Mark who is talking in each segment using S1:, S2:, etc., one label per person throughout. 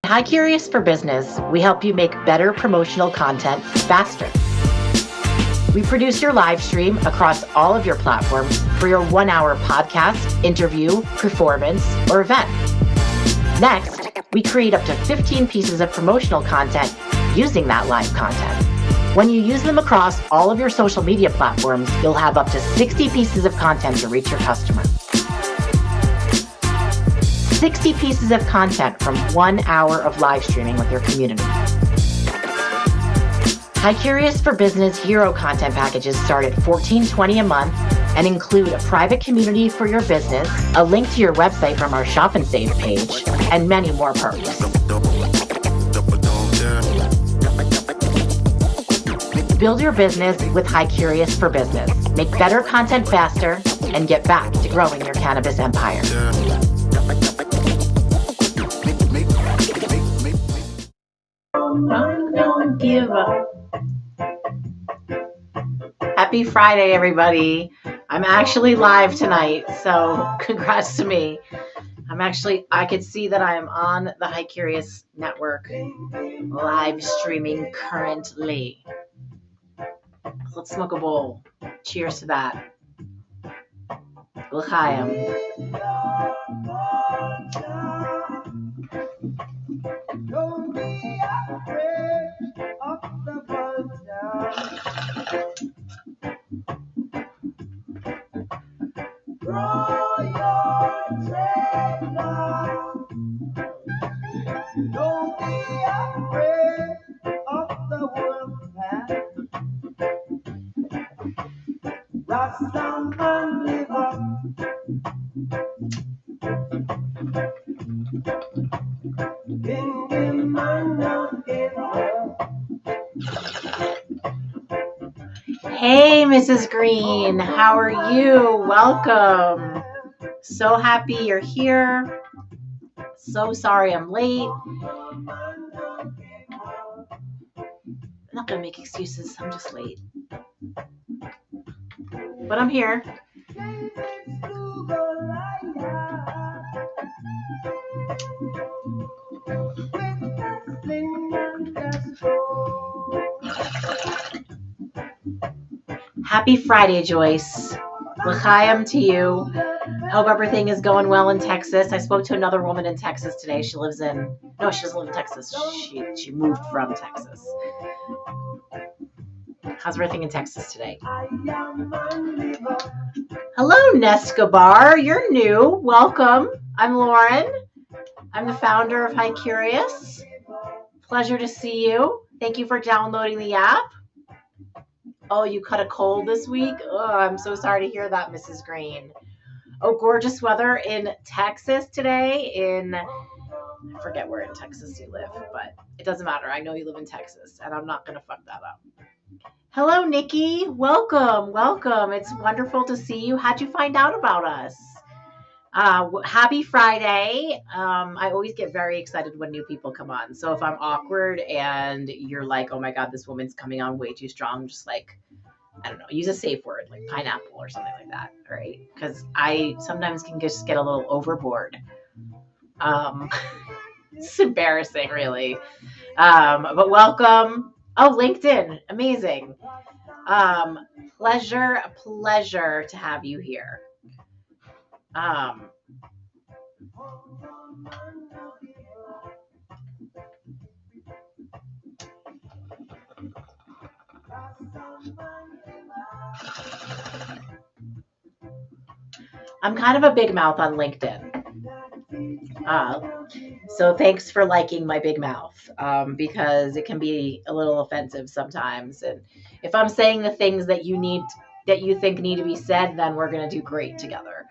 S1: Hi Curious for Business, we help you make better promotional content faster. We produce your live stream across all of your platforms for your 1-hour podcast, interview, performance, or event. Next, we create up to 15 pieces of promotional content using that live content. When you use them across all of your social media platforms, you'll have up to 60 pieces of content to reach your customer. 60 pieces of content from 1 hour of live streaming with your community. Hi Curious for Business Hero content packages start at $14.20 a month and include a private community for your business, a link to your website from our Shop and Save page, and many more perks. Build your business with Hi Curious for Business. Make better content faster and get back to growing your cannabis empire. Don't give up. Happy Friday, everybody. I'm actually live tonight, so congrats to me. I could see that I am on the Hi Curious Network live streaming currently. Let's smoke a bowl. Cheers to that. L'chaim. Don't be afraid of the vulture. Grow your trailer. Don't be afraid of the wolfpack. Rastaman live up. Hey, Mrs. Green, how are you? Welcome. So happy you're here. So sorry I'm late. I'm not going to make excuses. I'm just late. But I'm here. Happy Friday, Joyce. L'chaim to you. Hope everything is going well in Texas. I spoke to another woman in Texas today. She doesn't live in Texas. She moved from Texas. How's everything in Texas today? Hello, Nescobar. You're new. Welcome. I'm Lauren. I'm the founder of Hi Curious. Pleasure to see you. Thank you for downloading the app. Oh, you caught a cold this week? Oh, I'm so sorry to hear that, Mrs. Green. Oh, gorgeous weather in Texas today. I forget where in Texas you live, but it doesn't matter. I know you live in Texas, and I'm not going to fuck that up. Hello, Nikki. Welcome. It's wonderful to see you. How'd you find out about us? Happy Friday. I always get very excited when new people come on. So if I'm awkward and you're like, oh my God, this woman's coming on way too strong, just like, I don't know, use a safe word like pineapple or something like that, right? Because I sometimes can just get a little overboard. It's embarrassing, really. But welcome. Oh, LinkedIn. Amazing. Pleasure to have you here. I'm kind of a big mouth on LinkedIn. So thanks for liking my big mouth, because it can be a little offensive sometimes. And if I'm saying the things that you think need to be said, then we're going to do great together.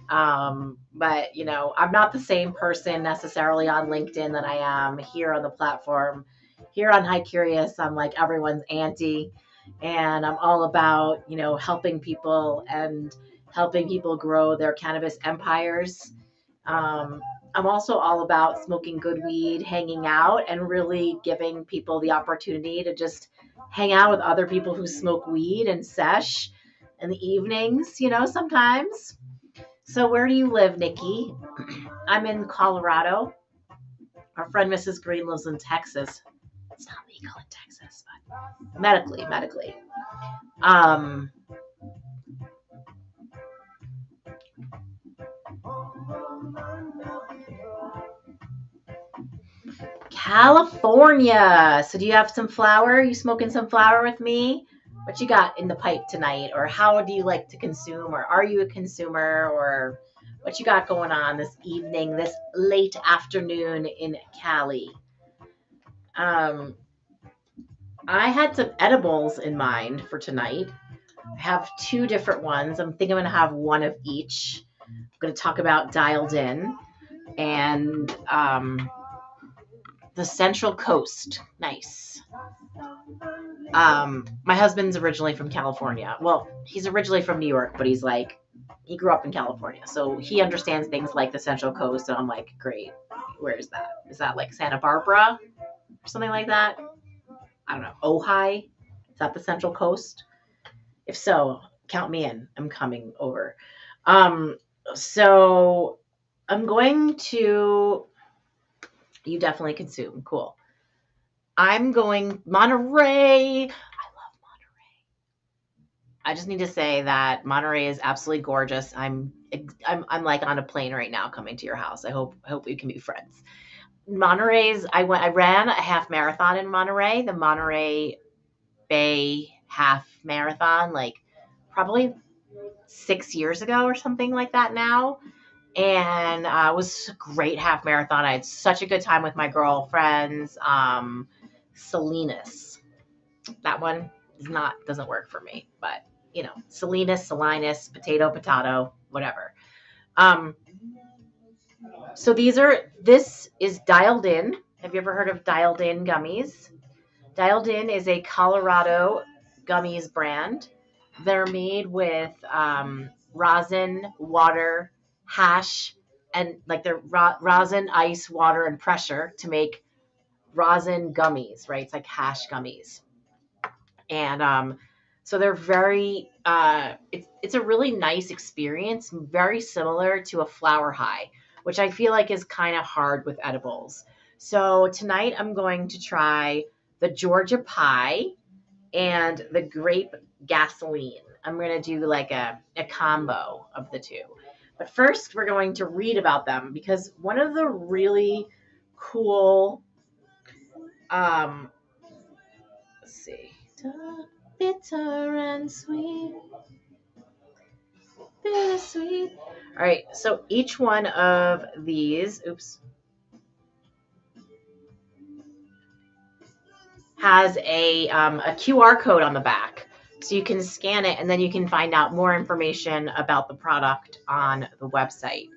S1: But I'm not the same person necessarily on LinkedIn that I am here on the platform. Here on Hi Curious, I'm like everyone's auntie, and I'm all about, helping people and helping people grow their cannabis empires. I'm also all about smoking good weed, hanging out, and really giving people the opportunity to just hang out with other people who smoke weed and sesh in the evenings, sometimes. So where do you live, Nikki? I'm in Colorado. Our friend Mrs. Green lives in Texas. It's not legal in Texas, but medically. Um, California. So do you have some flower? You smoking some flower with me? What you got in the pipe tonight? Or how do you like to consume? Or are you a consumer? Or what you got going on this evening, this late afternoon in Cali? Um, I had some edibles in mind for tonight. I have two different ones. I'm thinking I'm going to have one of each. I'm going to talk about Dialed In and the Central Coast. Nice. My husband's originally from California. Well, he's originally from New York, but he grew up in California. So he understands things like the Central Coast. And I'm like, great. Where is that? Is that like Santa Barbara or something like that? I don't know. Ojai? Is that the Central Coast? If so, count me in. I'm coming over. So I'm going to, you definitely consume. Cool. I'm going Monterey. I love Monterey. I just need to say that Monterey is absolutely gorgeous. I'm like on a plane right now coming to your house. I hope we can be friends. I ran a half marathon in Monterey, the Monterey Bay half marathon, like probably 6 years ago or something like that now. And it was a great half marathon. I had such a good time with my girlfriends. Salinas. That one doesn't work for me, but Salinas, potato, whatever. So this is Dialed In. Have you ever heard of Dialed In gummies? Dialed In is a Colorado gummies brand. They're made with rosin, water, hash, and like they're rosin, ice, water, and pressure to make rosin gummies, right? It's like hash gummies. And so they're very, it's a really nice experience, very similar to a flower high, which I feel like is kind of hard with edibles. So tonight I'm going to try the Georgia pie and the grape gasoline. I'm going to do like a combo of the two. But first, we're going to read about them because one of the really cool, let's see, bitter and sweet, bittersweet. All right, so each one of these, has a QR code on the back. So you can scan it and then you can find out more information about the product on the website.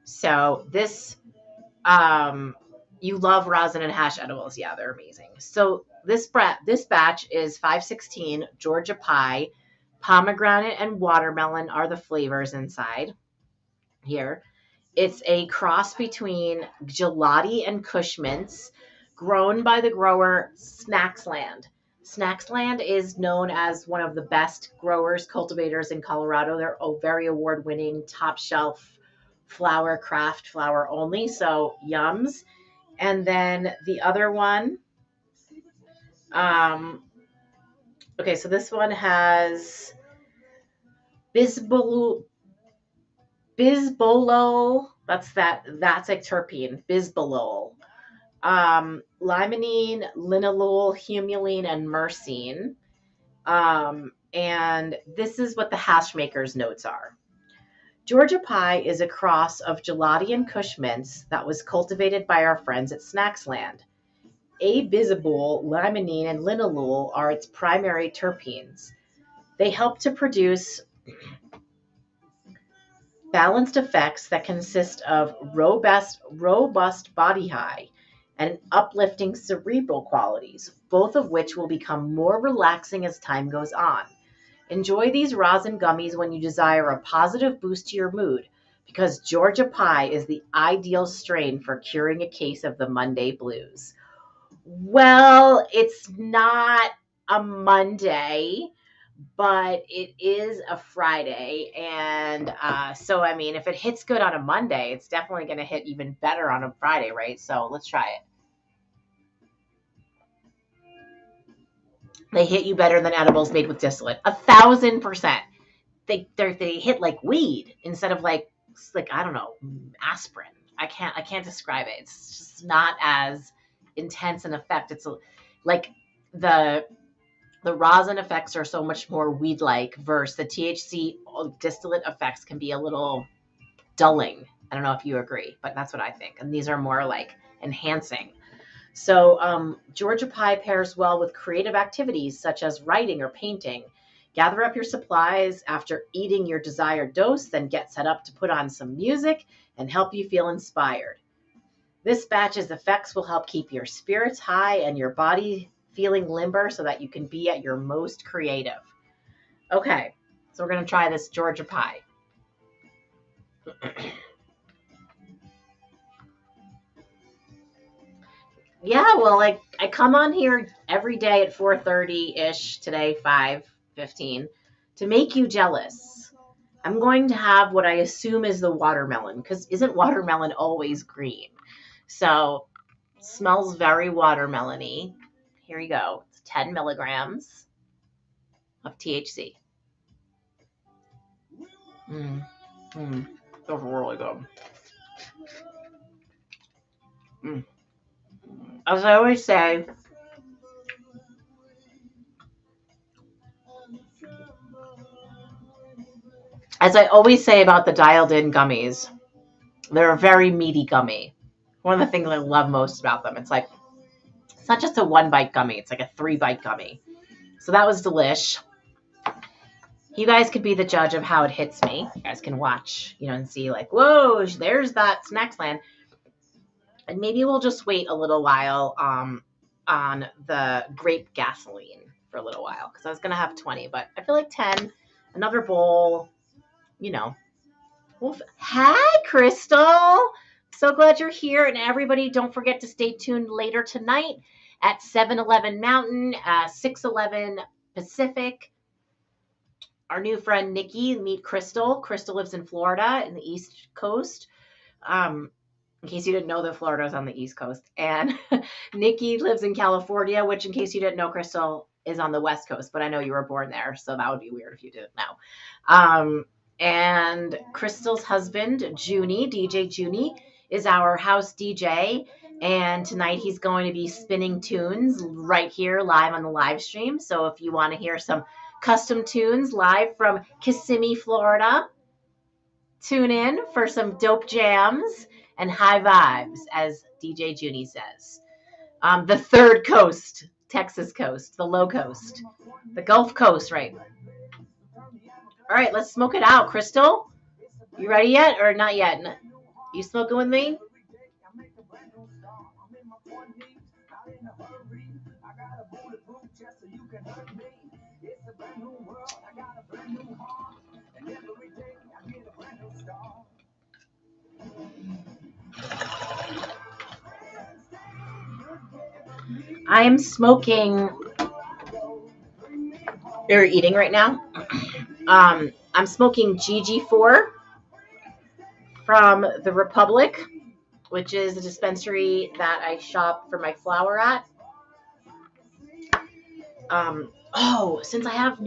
S1: So this, you love rosin and hash edibles. Yeah, they're amazing. So this batch is 516 Georgia pie, pomegranate and watermelon are the flavors inside here. It's a cross between gelati and Kush mints, grown by the grower Snacksland. Snacksland is known as one of the best growers, cultivators in Colorado. They're very award-winning, top shelf flower, craft flower only, so yums. And then the other one, okay, so this one has bisbolol. That's like terpene, bisbolol. Limonene, linalool, humulene, and myrcene. And this is what the hash maker's notes are. Georgia pie is a cross of gelati and Kush mints that was cultivated by our friends at Snacksland. Abisabol, limonene, and linalool are its primary terpenes. They help to produce balanced effects that consist of robust body high and uplifting cerebral qualities, both of which will become more relaxing as time goes on. Enjoy these rosin gummies when you desire a positive boost to your mood, because Georgia pie is the ideal strain for curing a case of the Monday blues. Well, it's not a Monday, but it is a Friday. And so, I mean, if it hits good on a Monday, it's definitely going to hit even better on a Friday, right? So let's try it. They hit you better than edibles made with distillate. 1,000%. They hit like weed instead of like I don't know, aspirin. I can't describe it. It's just not as intense an effect. It's like the rosin effects are so much more weed like versus the THC distillate effects can be a little dulling. I don't know if you agree, but that's what I think. And these are more like enhancing. So, Georgia pie pairs well with creative activities such as writing or painting. Gather up your supplies after eating your desired dose, then get set up to put on some music and help you feel inspired. This batch's effects will help keep your spirits high and your body feeling limber so that you can be at your most creative. Okay, so we're going to try this Georgia pie. Yeah, well, I come on here every day at 4:30-ish, today 5:15, to make you jealous. I'm going to have what I assume is the watermelon, because isn't watermelon always green? So, smells very watermelony. Here you go. It's 10 milligrams of THC. Mm, Those are really good. Mm. As I always say, about the dialed in gummies, they're a very meaty gummy. One of the things I love most about them, it's not just a 1 bite gummy, it's like a 3 bite gummy. So that was delish. You guys could be the judge of how it hits me. You guys can watch, and see whoa, there's that Snacks Land. And maybe we'll just wait a little while on the grape gasoline for a little while, because I was going to have 20, but I feel like 10, another bowl, Hi, Crystal. So glad you're here. And everybody, don't forget to stay tuned later tonight at 7:11 Mountain, 6:11 Pacific. Our new friend Nikki, meet Crystal. Crystal lives in Florida in the East Coast. In case you didn't know that Florida is on the East Coast. And Nikki lives in California, which, in case you didn't know, Crystal is on the West Coast. But I know you were born there, so that would be weird if you didn't know. And Crystal's husband, Junie, DJ Junie, is our house DJ. And tonight he's going to be spinning tunes right here live on the live stream. So if you want to hear some custom tunes live from Kissimmee, Florida, tune in for some dope jams and high vibes, as DJ Junie says. The third coast, Texas coast, the low coast, the Gulf Coast, right? All right, let's smoke it out. Crystal, you ready yet or not yet? You smoking with me? I am smoking. You're eating right now? I'm smoking GG4 from the Republic, which is a dispensary that I shop for my flower at. Since I have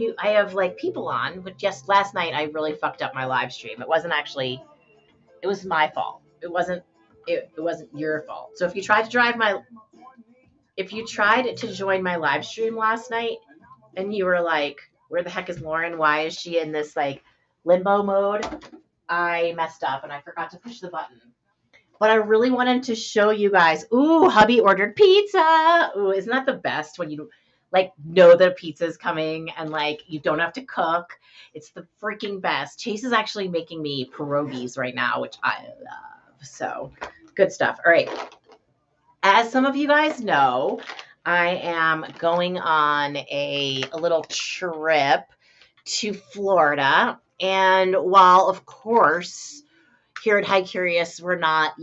S1: people on, but just last night I really fucked up my live stream. It wasn't actually, it was my fault. It wasn't your fault. So if you tried to join my live stream last night and you were like, where the heck is Lauren? Why is she in this limbo mode? I messed up and I forgot to push the button. But I really wanted to show you guys. Ooh, hubby ordered pizza. Ooh, isn't that the best when you know that a pizza is coming and you don't have to cook? It's the freaking best. Chase is actually making me pierogies right now, which I love. So good stuff. All right. As some of you guys know, I am going on a little trip to Florida. And while, of course, here at High Curious, we're not,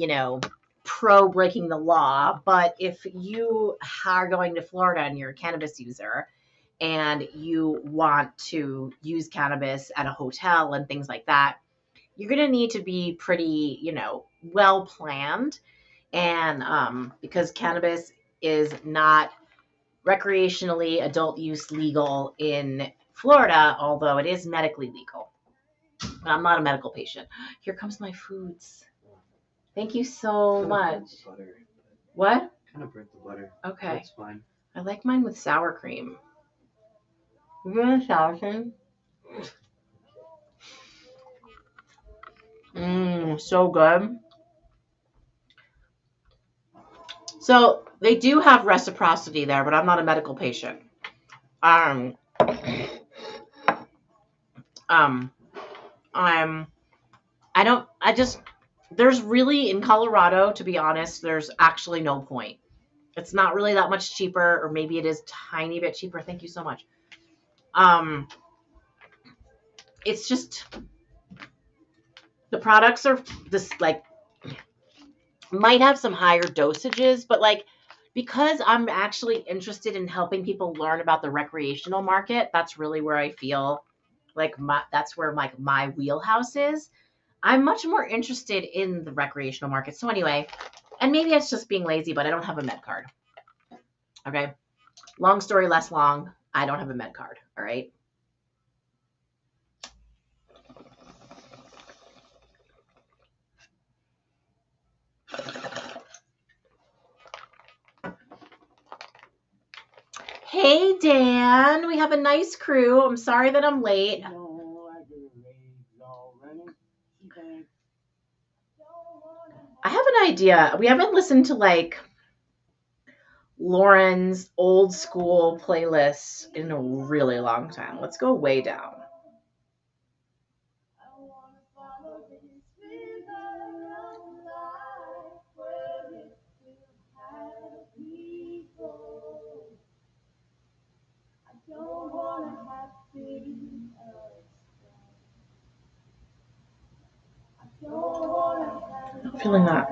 S1: pro breaking the law. But if you are going to Florida and you're a cannabis user and you want to use cannabis at a hotel and things like that, you're going to need to be pretty, well planned. And because cannabis is not recreationally adult use legal in Florida, although it is medically legal. But I'm not a medical patient. Here comes my foods. Thank you so much. What?
S2: Kind of burnt the butter.
S1: Okay.
S2: That's fine.
S1: I like mine with sour cream. You want sour cream? So good. So they do have reciprocity there, but I'm not a medical patient. There's really, in Colorado, to be honest, there's actually no point. It's not really that much cheaper, or maybe it is tiny bit cheaper. Thank you so much. It's just, the products are this, like, might have some higher dosages, but like, because I'm actually interested in helping people learn about the recreational market, that's really where I feel like that's where my wheelhouse is. I'm much more interested in the recreational market. So anyway, and maybe it's just being lazy, but I don't have a med card. Okay. Long story less long. I don't have a med card. All right. Hey, Dan. We have a nice crew. I'm sorry that I'm late. I have an idea. We haven't listened to like Lauren's old school playlists in a really long time. Let's go way down. I'm feeling that.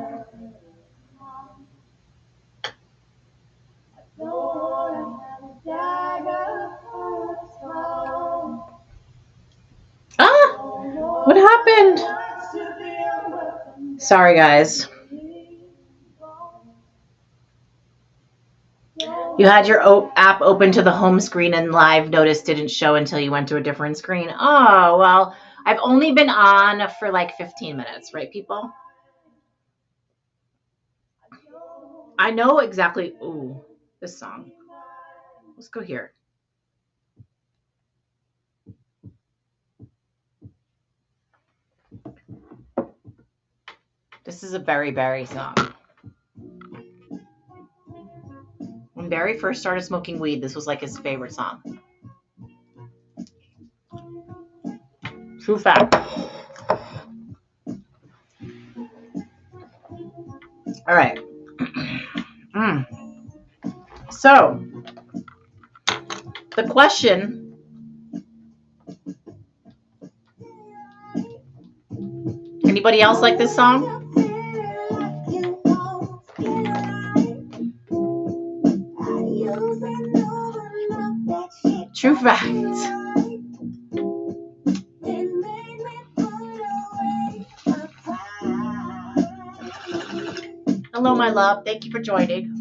S1: What happened? Sorry, guys. You had your app open to the home screen and live notice didn't show until you went to a different screen. Oh, well, I've only been on for like 15 minutes, right, people? I know exactly. Ooh, this song. Let's go here. This is a Barry song. When Barry first started smoking weed, this was like his favorite song. True fact. All right. So, the question. Anybody else like this song? True fact. Hello, my love. Thank you for joining.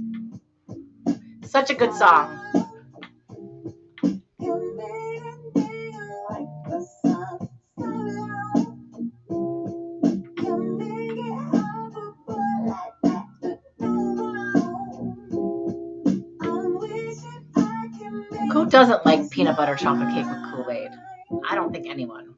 S1: Such a good song. Who doesn't like peanut butter chocolate cake with Kool-Aid? I don't think anyone.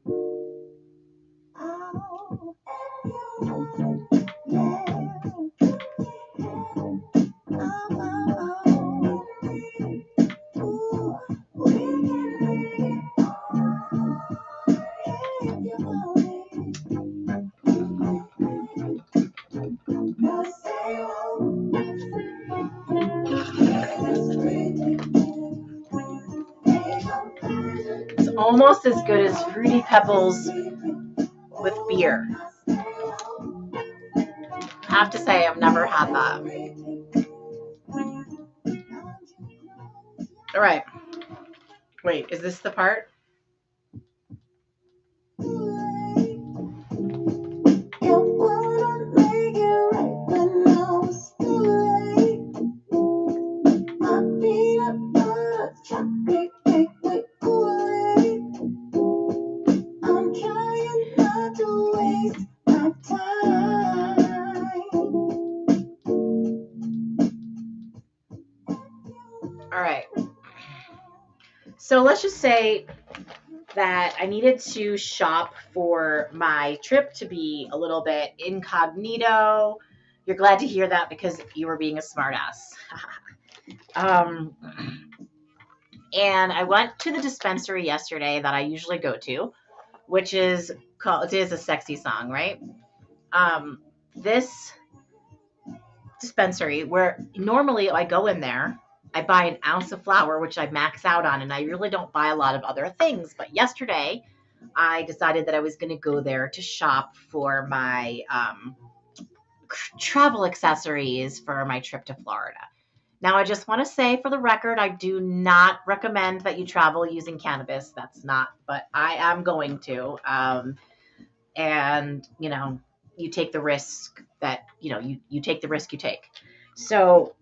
S1: It's almost as good as Fruity Pebbles with beer. I have to say, I've never had that. All right. Wait, is this the part? All right. So let's just say that I needed to shop for my trip to be a little bit incognito. You're glad to hear that because you were being a smartass. And I went to the dispensary yesterday that I usually go to, which is called, it is a sexy song, right? This dispensary where normally I go in there, I buy an ounce of flour, which I max out on, and I really don't buy a lot of other things. But yesterday, I decided that I was going to go there to shop for my travel accessories for my trip to Florida. Now, I just want to say for the record, I do not recommend that you travel using cannabis. That's not, but I am going to. And, you take the risk that, you take the risk you take. So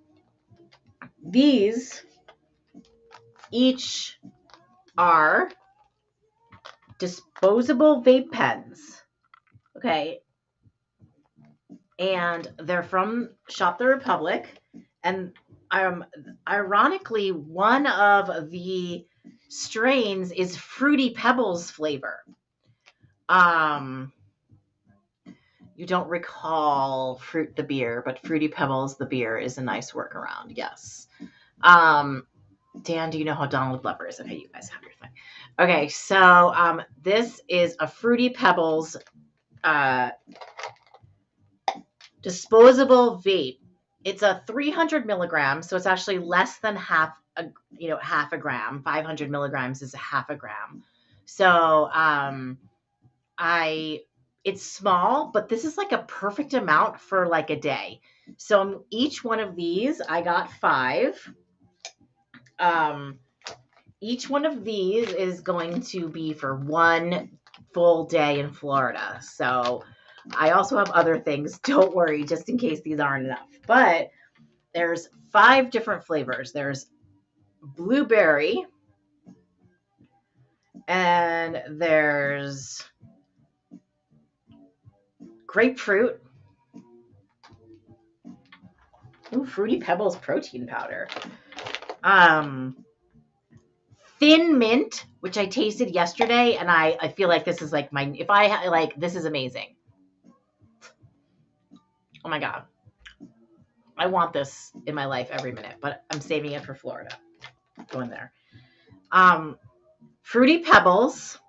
S1: these each are disposable vape pens. Okay. And they're from Shop the Republic. And ironically, one of the strains is Fruity Pebbles flavor. You don't recall Fruit the beer, but Fruity Pebbles the beer is a nice workaround. Yes. Dan, do you know how Donald Glover is? Okay, you guys have your thing. Okay, so this is a Fruity Pebbles disposable vape. It's a 300 milligrams, so it's actually less than half a gram. 500 milligrams is a half a gram. So it's small, but this is like a perfect amount for like a day. So each one of these, I got 5. Each one of these is going to be for 1 full day in Florida. So I also have other things. Don't worry, just in case these aren't enough. But there's 5 different flavors. There's blueberry, and there's grapefruit. Ooh, Fruity Pebbles protein powder. Thin mint, which I tasted yesterday, and I feel like this is like this is amazing. Oh my God. I want this in my life every minute, but I'm saving it for Florida. Go in there. Fruity Pebbles.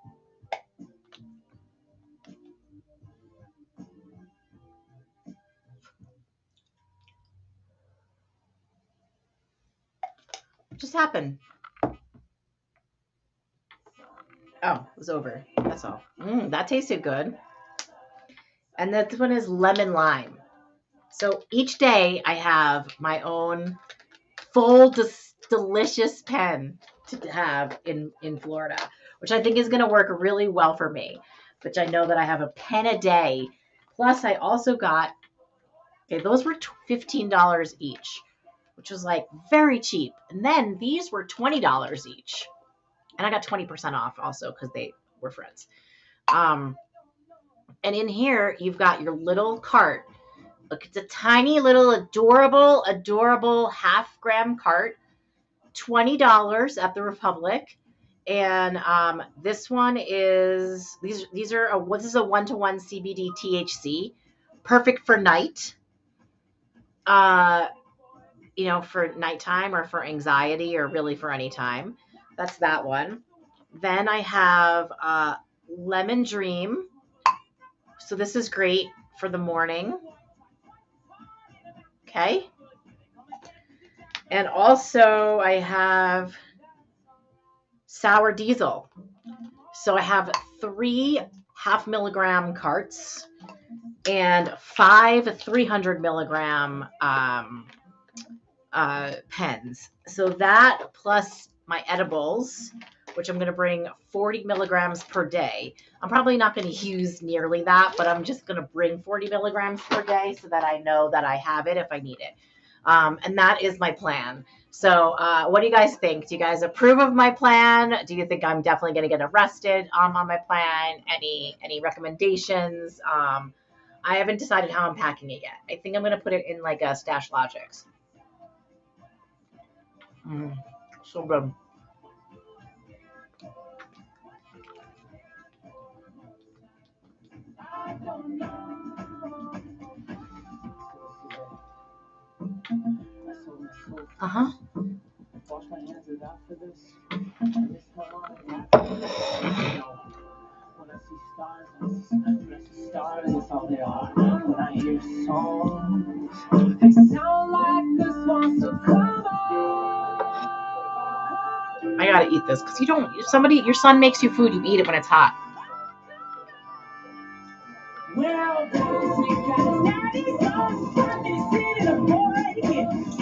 S1: What just happened? Oh, it was over. That's all. That tasted good. And this one is lemon lime. So each day I have my own full, delicious pen to have in Florida, which I think is going to work really well for me. Which I know that I have a pen a day. Plus, I also got, those were $15 each, which was like very cheap. And then these were $20 each. And I got 20% off also because they were friends. And in here, you've got your little cart. Look, it's a tiny little adorable half-gram cart. $20 at the Republic. And this one is, this is a 1-to-1 CBD THC. Perfect for night. For nighttime or for anxiety or really for any time. That's that one. Then I have Lemon Dream. So this is great for the morning. Okay. And also I have Sour Diesel. So I have 3 half-milligram carts and 5 300 milligram pens. So that plus my edibles which I'm going to bring 40 milligrams per day. I'm probably not going to use nearly that, but I'm just going to bring 40 milligrams per day so that I know that I have it if I need it. And that is my plan. So what do you guys think? Do you guys approve of my plan? Do you think I'm definitely going to get arrested on my plan? Any recommendations? I haven't decided how I'm packing it yet. I think I'm going to put it in like a Stash Logics. So good. Uh-huh. Wash my hands after this. I miss my mom. When I see stars, that's all they are. When I hear songs, they sound like the swans of come on. I gotta eat this because your son makes you food, you eat it when it's hot.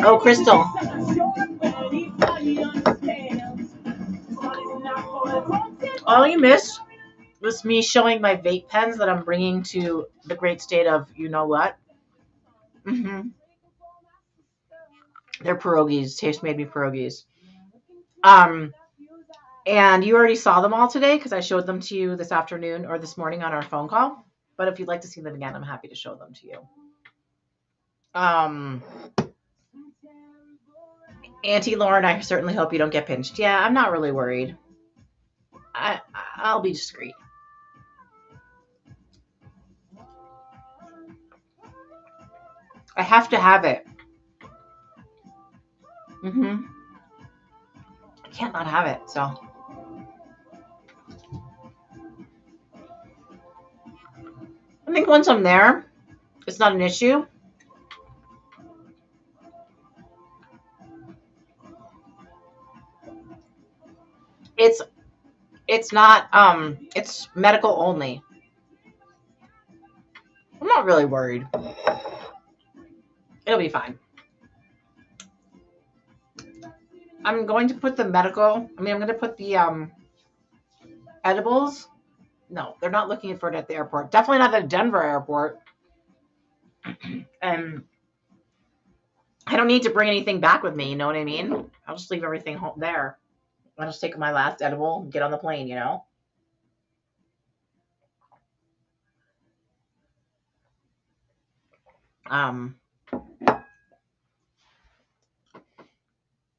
S1: Oh, Crystal. All you missed was me showing my vape pens that I'm bringing to the great state of you know what. They're pierogies. Taste made me pierogies. And you already saw them all today because I showed them to you this afternoon or this morning on our phone call. But if you'd like to see them again, I'm happy to show them to you. Auntie Lauren, I certainly hope you don't get pinched. Yeah, I'm not really worried. I'll be discreet. I have to have it. I can't not have it, so. I think once I'm there, it's not an issue. It's not, it's medical only. I'm not really worried. It'll be fine. I'm going to put the I'm going to put the edibles. No, they're not looking for it at the airport. Definitely not at Denver airport. And I don't need to bring anything back with me, you know what I mean? I'll just leave everything home there. I'll just take my last edible and get on the plane, you know?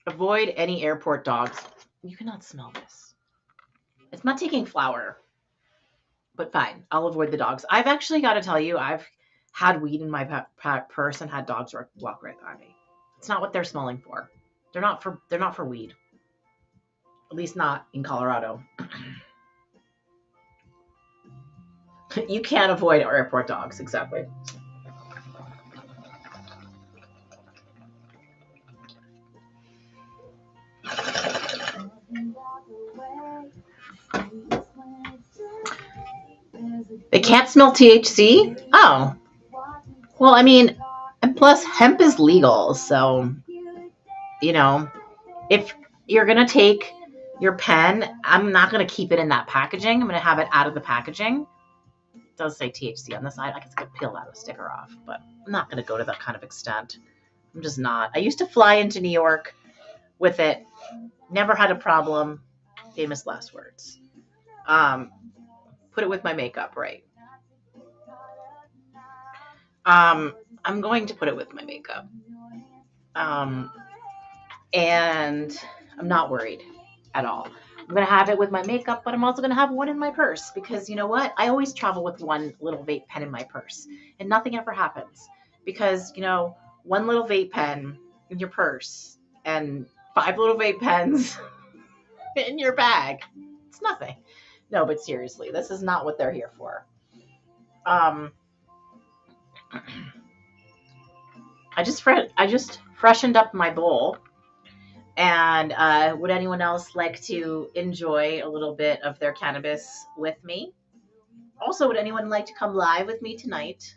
S1: Avoid any airport dogs. You cannot smell this. It's not taking flour. But fine, I'll avoid the dogs. I've actually got to tell you, I've had weed in my purse and had dogs walk right by me. It's not what they're smelling for. They're not for weed. At least not in Colorado. You can't avoid airport dogs, exactly. They can't smell THC? Oh. Well, I mean, and plus hemp is legal, so, you know, if you're going to take your pen, I'm not going to keep it in that packaging. I'm going to have it out of the packaging. It does say THC on the side. I guess I could peel that sticker off, but I'm not going to go to that kind of extent. I'm just not. I used to fly into New York with it. Never had a problem. Famous last words. Put it with my makeup, right? I'm going to put it with my makeup. And I'm not worried at all. I'm going to have it with my makeup, but I'm also going to have one in my purse because you know what? I always travel with one little vape pen in my purse and nothing ever happens because, you know, one little vape pen in your purse and 5 little vape pens in your bag. It's nothing. No, but seriously, this is not what they're here for. I just freshened up my bowl. And would anyone else like to enjoy a little bit of their cannabis with me? Also, would anyone like to come live with me tonight?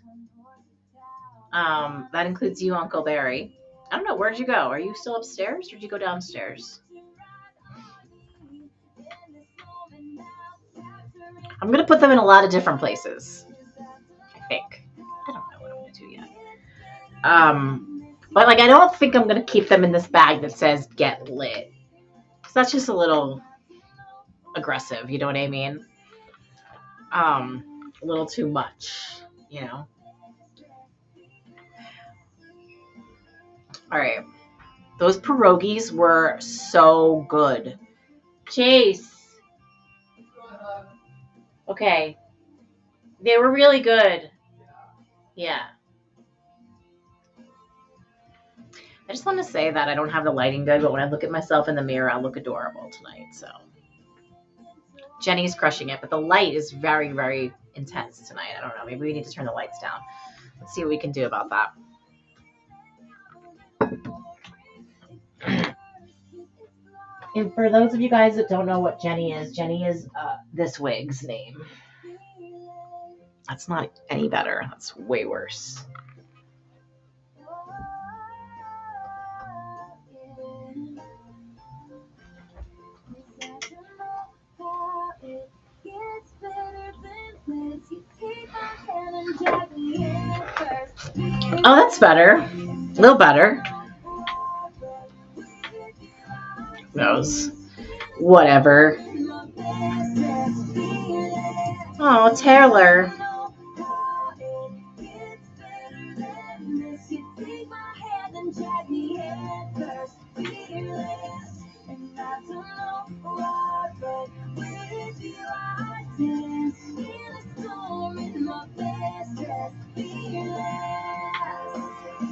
S1: That includes you, Uncle Barry. I don't know. Where'd you go? Are you still upstairs or did you go downstairs? I'm going to put them in a lot of different places, I think. I don't know what I'm going to do yet. But like, I don't think I'm going to keep them in this bag that says get lit. Because that's just a little aggressive, you know what I mean? A little too much, you know? All right. Those pierogies were so good. Chase. Okay. They were really good. Yeah. I just want to say that I don't have the lighting good, but when I look at myself in the mirror, I look adorable tonight. So Jenny's crushing it, but the light is very, very intense tonight. I don't know. Maybe we need to turn the lights down. Let's see what we can do about that. And for those of you guys that don't know what Jenny is this wig's name. That's not any better. That's way worse. Oh, that's better. A little better. Knows. Whatever. Oh, Taylor.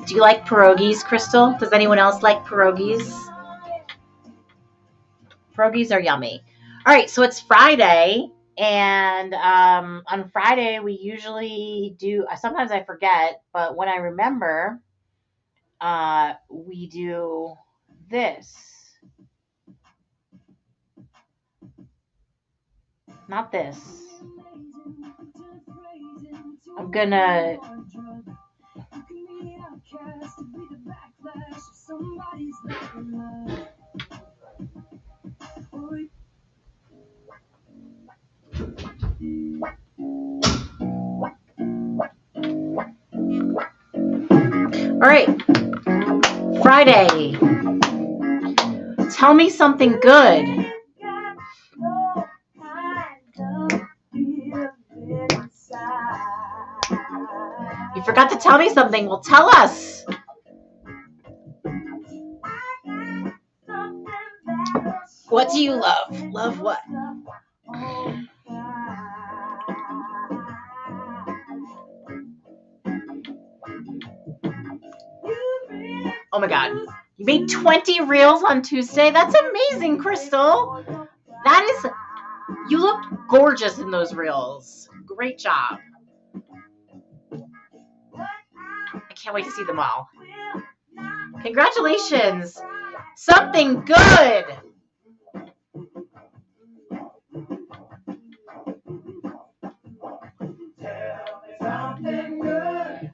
S1: Do you like pierogies, Crystal? Does anyone else like pierogies? Pierogies are yummy. All right, so it's Friday, and on Friday we usually do. Sometimes I forget, but when I remember, we do this. Not this. I'm gonna. All right, Friday. Tell me something good. You forgot to tell me something. Well, tell us. What do you love? Love what? Oh my God. You made 20 reels on Tuesday? That's amazing, Crystal. You look gorgeous in those reels. Great job. I can't wait to see them all. Congratulations. Something good.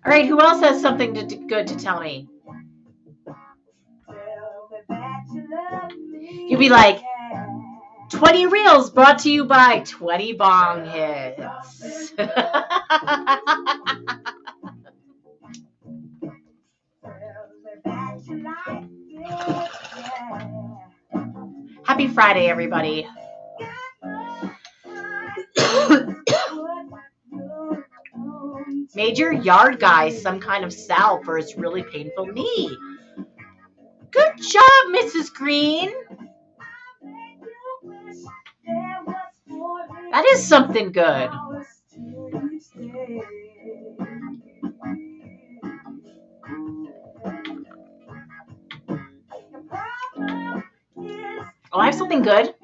S1: All right, who else has something good to tell me? You'd be like, 20 reels brought to you by 20 bong hits. Happy Friday, everybody. Made your yard guy some kind of salve for his really painful knee. Good job, Mrs. Green. That is something good. Oh, I have something good.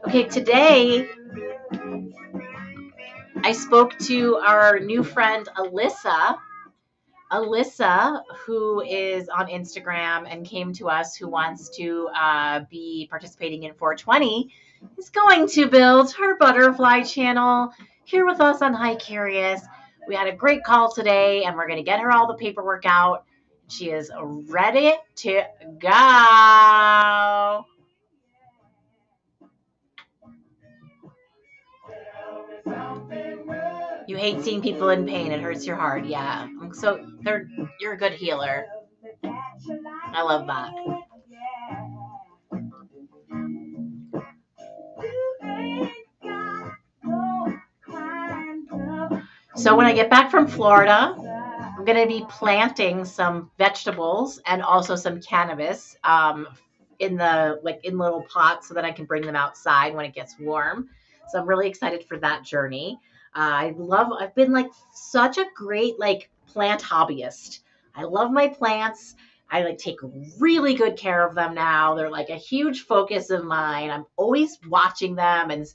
S1: Okay, today I spoke to our new friend Alyssa, who is on Instagram and came to us, who wants to be participating in 420, is going to build her butterfly channel here with us on Hi Curious. We had a great call today, and we're going to get her all the paperwork out. She is ready to go. hate seeing people in pain. It hurts your heart. Yeah. You're a good healer. I love that. So when I get back from Florida, I'm going to be planting some vegetables and also some cannabis in little pots so that I can bring them outside when it gets warm. So I'm really excited for that journey. I've been like such a great plant hobbyist. I love my plants. I take really good care of them now. They're like a huge focus of mine. I'm always watching them and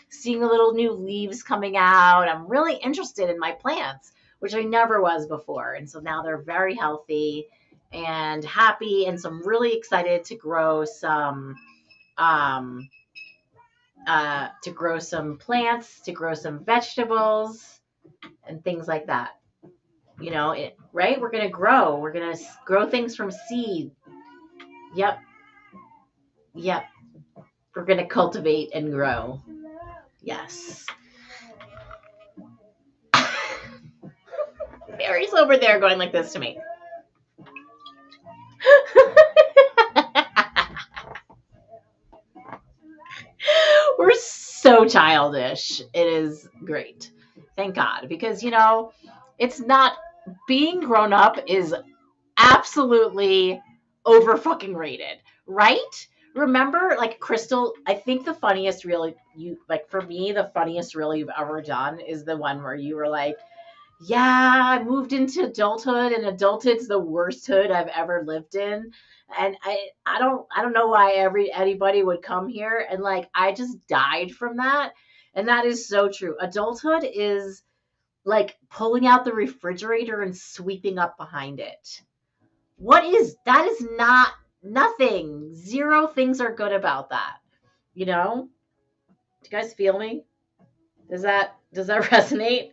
S1: seeing the little new leaves coming out. I'm really interested in my plants, which I never was before. And so now they're very healthy and happy. And so I'm really excited to grow some plants, to grow some vegetables and things like that. Right? We're going to grow. We're going to grow things from seed. Yep. We're going to cultivate and grow. Yes. Mary's over there going like this to me. We're so childish. It is great. Thank God. Because, it's not, being grown up is absolutely over fucking rated, right? Remember, Crystal, I think the funniest reel for me, the funniest reel you've ever done is the one where you were like, yeah, I moved into adulthood, and adulthood's the worst hood I've ever lived in. And I don't know why anybody would come here, and I just died from that. And that is so true. Adulthood is like pulling out the refrigerator and sweeping up behind it. That is not nothing. Zero things are good about that. Do you guys feel me? Does that resonate?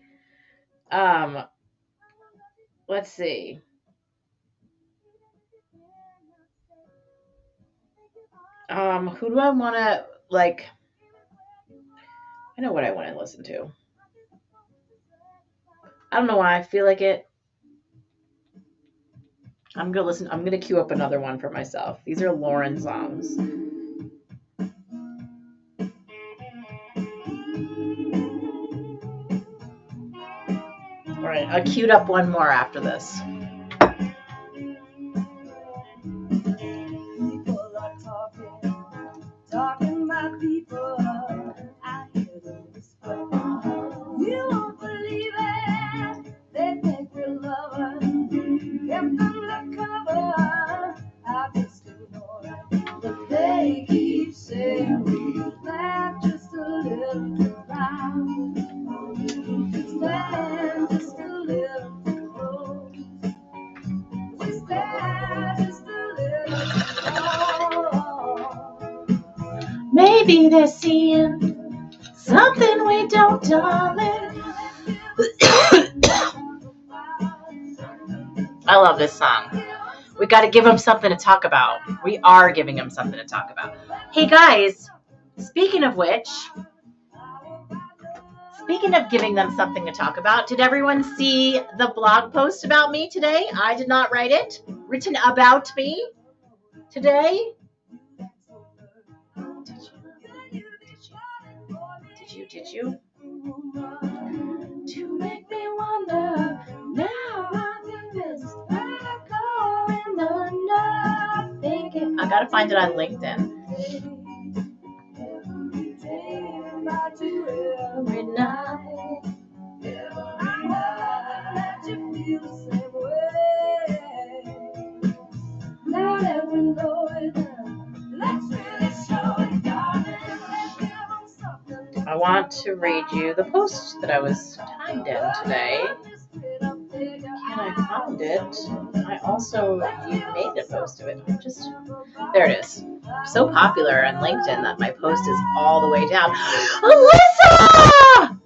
S1: Let's see. Who do I want to I know what I want to listen to. I don't know why I feel like it. I'm going to queue up another one for myself. These are Lauren songs. All right, I queued up one more after this. People are talking about people. I hear them whisper. You won't believe it. They think we're lovers. Kept them cover. I just ignore it. But they keep saying we laugh just a little too loud. Stand just a little too close. We stand just a little too close. Maybe they're seeing something we don't, darling. I love this song. We got to give them something to talk about. We are giving them something to talk about. Hey guys, speaking of giving them something to talk about, did everyone see the blog post about me today? I did not write it. Written about me today. Did you? To make me wonder, now I'm convinced I'm going under thinking. I gotta find it on LinkedIn. Every night, I know that you feel the same way. Now that we know it, let's really show it, darling. I want to read you the post that I was tagged in today. Can I find it? I also made a post of it. There it is. I'm so popular on LinkedIn that my post is all the way down. Alyssa!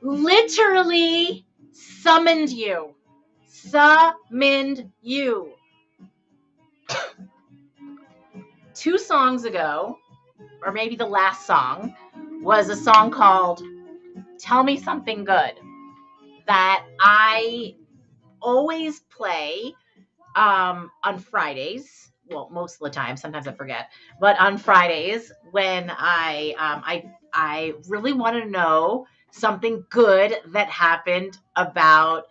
S1: Literally summoned you. Summoned you. 2 songs ago, or maybe the last song, was a song called Tell Me Something Good. that I always play on Fridays. Well, most of the time. Sometimes I forget, but on Fridays when I really want to know something good that happened about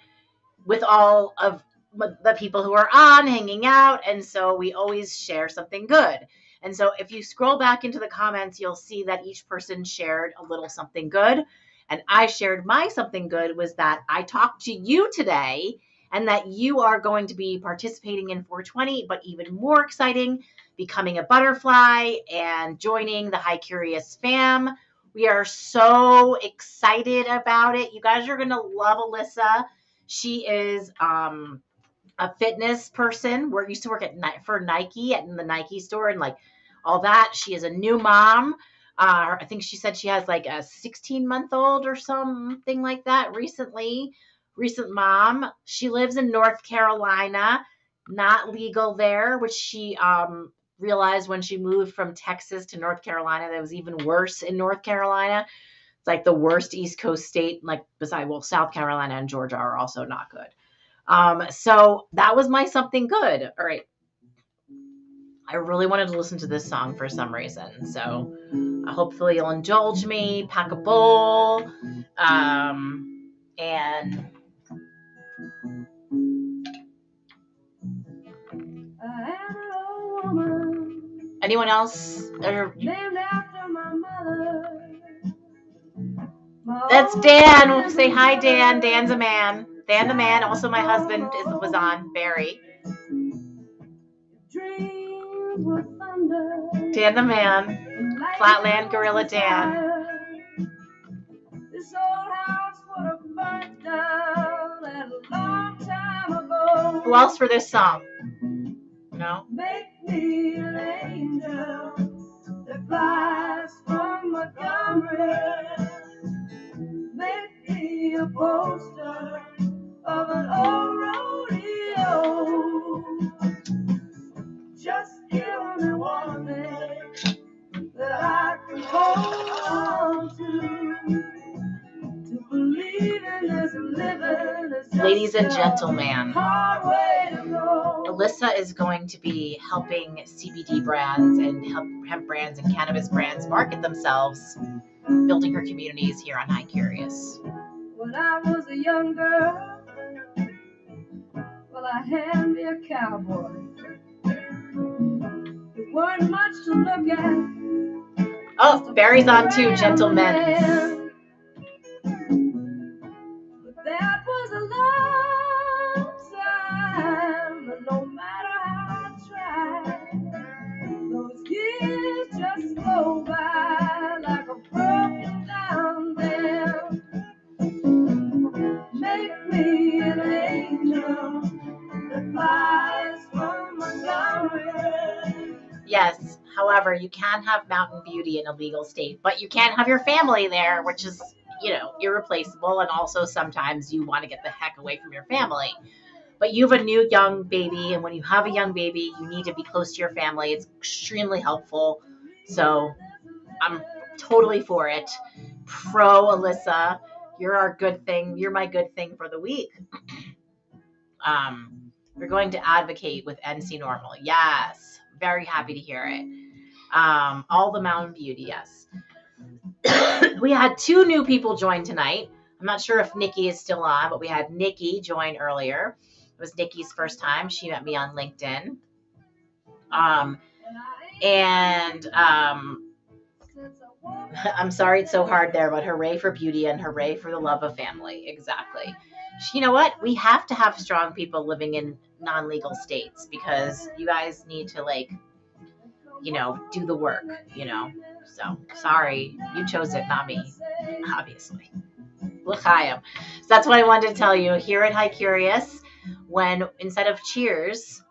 S1: with all of the people who are on hanging out. And so we always share something good. And so if you scroll back into the comments, you'll see that each person shared a little something good. And I shared my something good was that I talked to you today and that you are going to be participating in 420, but even more exciting, becoming a butterfly and joining the High Curious fam. We are so excited about it. You guys are going to love Alyssa. She is a fitness person. We used to work for Nike in the Nike store and like all that. She is a new mom. I think she said she has like a 16-month-old or something like that recent mom. She lives in North Carolina, not legal there, which she realized when she moved from Texas to North Carolina that it was even worse in North Carolina. It's like the worst East Coast state, like South Carolina and Georgia are also not good. So that was my something good. All right. I really wanted to listen to this song for some reason. So hopefully you'll indulge me, pack a bowl, and anyone else? Named after my mother. That's Dan. We'll say hi, Dan. Dan's a man. Dan the man. Also, my husband was on, Barry. Dan the man. Flatland Gorilla Dan. This old house would have burnt down a long time ago. Who else for this song? No? Make me an angel that flies from Montgomery. Make me a poster of an old rodeo. Just give me one thing that I can hold on to believe in this living. Ladies and gentlemen, Alyssa is going to be helping CBD brands and hemp brands and cannabis brands market themselves, building her communities here on High Curious. When I was a young girl, well, I had me a cowboy. There weren't much to look at. Oh, Barry's on too, gentlemen. But that was a long time, and no matter how I tried, those years just go by like a broken down dam. Make me an angel that flies from Montgomery. Yes, however, you can have Mountain Beauty in a legal state, but you can't have your family there, which is, irreplaceable. And also sometimes you want to get the heck away from your family. But you have a new young baby, and when you have a young baby, you need to be close to your family. It's extremely helpful. So I'm totally for it. Pro Alyssa, you're our good thing. You're my good thing for the week. We're going to advocate with NC Normal. Yes. Very happy to hear it. All the Mountain Beauty, yes. We had 2 new people join tonight. I'm not sure if Nikki is still on, but we had Nikki join earlier. It was Nikki's first time. She met me on LinkedIn. I'm sorry it's so hard there, but hooray for beauty and hooray for the love of family. Exactly. You know what? We have to have strong people living in non-legal states because you guys need to do the work, So sorry, you chose it, not me, obviously. L'chaim. So that's what I wanted to tell you here at High Curious. When instead of cheers,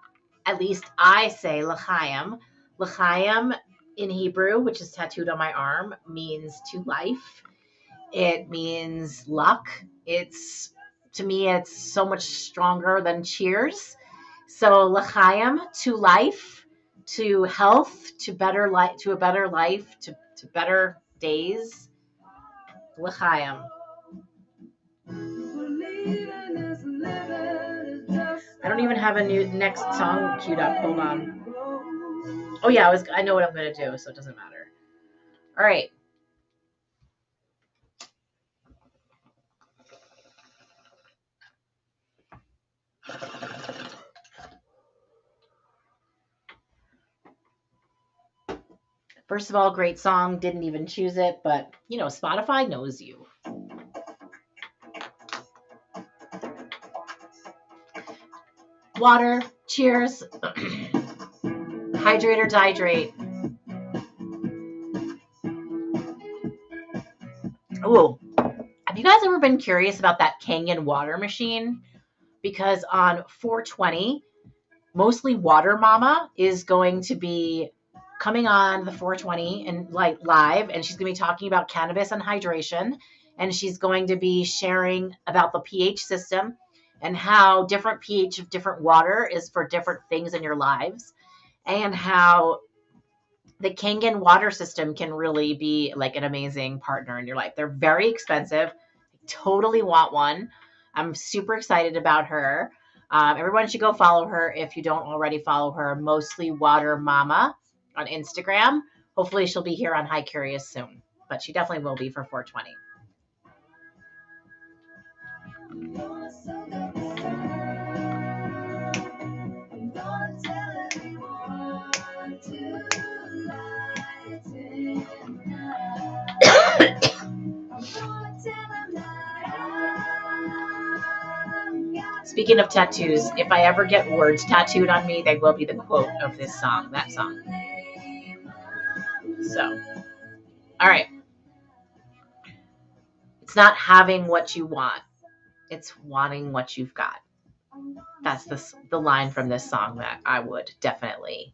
S1: at least I say l'chaim. L'chaim in Hebrew, which is tattooed on my arm, means to life. It means luck. To me, it's so much stronger than cheers. So l'chaim, to life, to health, to better life, to a better life, to better days. L'chaim. I don't even have a new next song queued up. Hold on. Oh yeah, I know what I'm gonna do, so it doesn't matter. All right. First of all, great song. Didn't even choose it, but you know, Spotify knows you. Water. Cheers. Hydrate or dehydrate. Oh, have you guys ever been curious about that Kangen water machine? Because on 420, mostly Water Mama is going to be coming on the 420 and like live, and she's going to be talking about cannabis and hydration, and she's going to be sharing about the pH system and how different pH of different water is for different things in your lives, and how the Kangen water system can really be like an amazing partner in your life. They're very expensive. I totally want one. I'm super excited about her. Everyone should go follow her if you don't already follow her. Mostly Water Mama on Instagram. Hopefully she'll be here on Hi Curious soon, but she definitely will be for 420. Speaking of tattoos, if I ever get words tattooed on me, they will be the quote of this song, that song. So, all right. It's not having what you want. It's wanting what you've got. That's the line from this song that I would definitely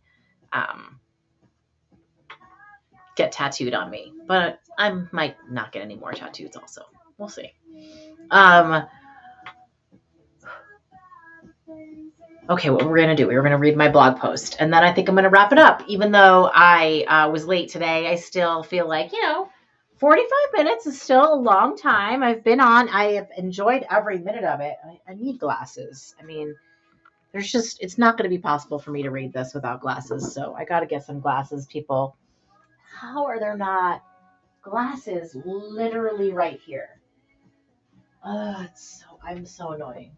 S1: get tattooed on me. But I might not get any more tattoos also. We'll see. Okay, what we're going to do, we're going to read my blog post, and then I think I'm going to wrap it up. Even though I was late today, I still feel like, 45 minutes is still a long time. I have enjoyed every minute of it. I need glasses. I mean, it's not going to be possible for me to read this without glasses, so I got to get some glasses, people. How are there not glasses literally right here? I'm so annoying.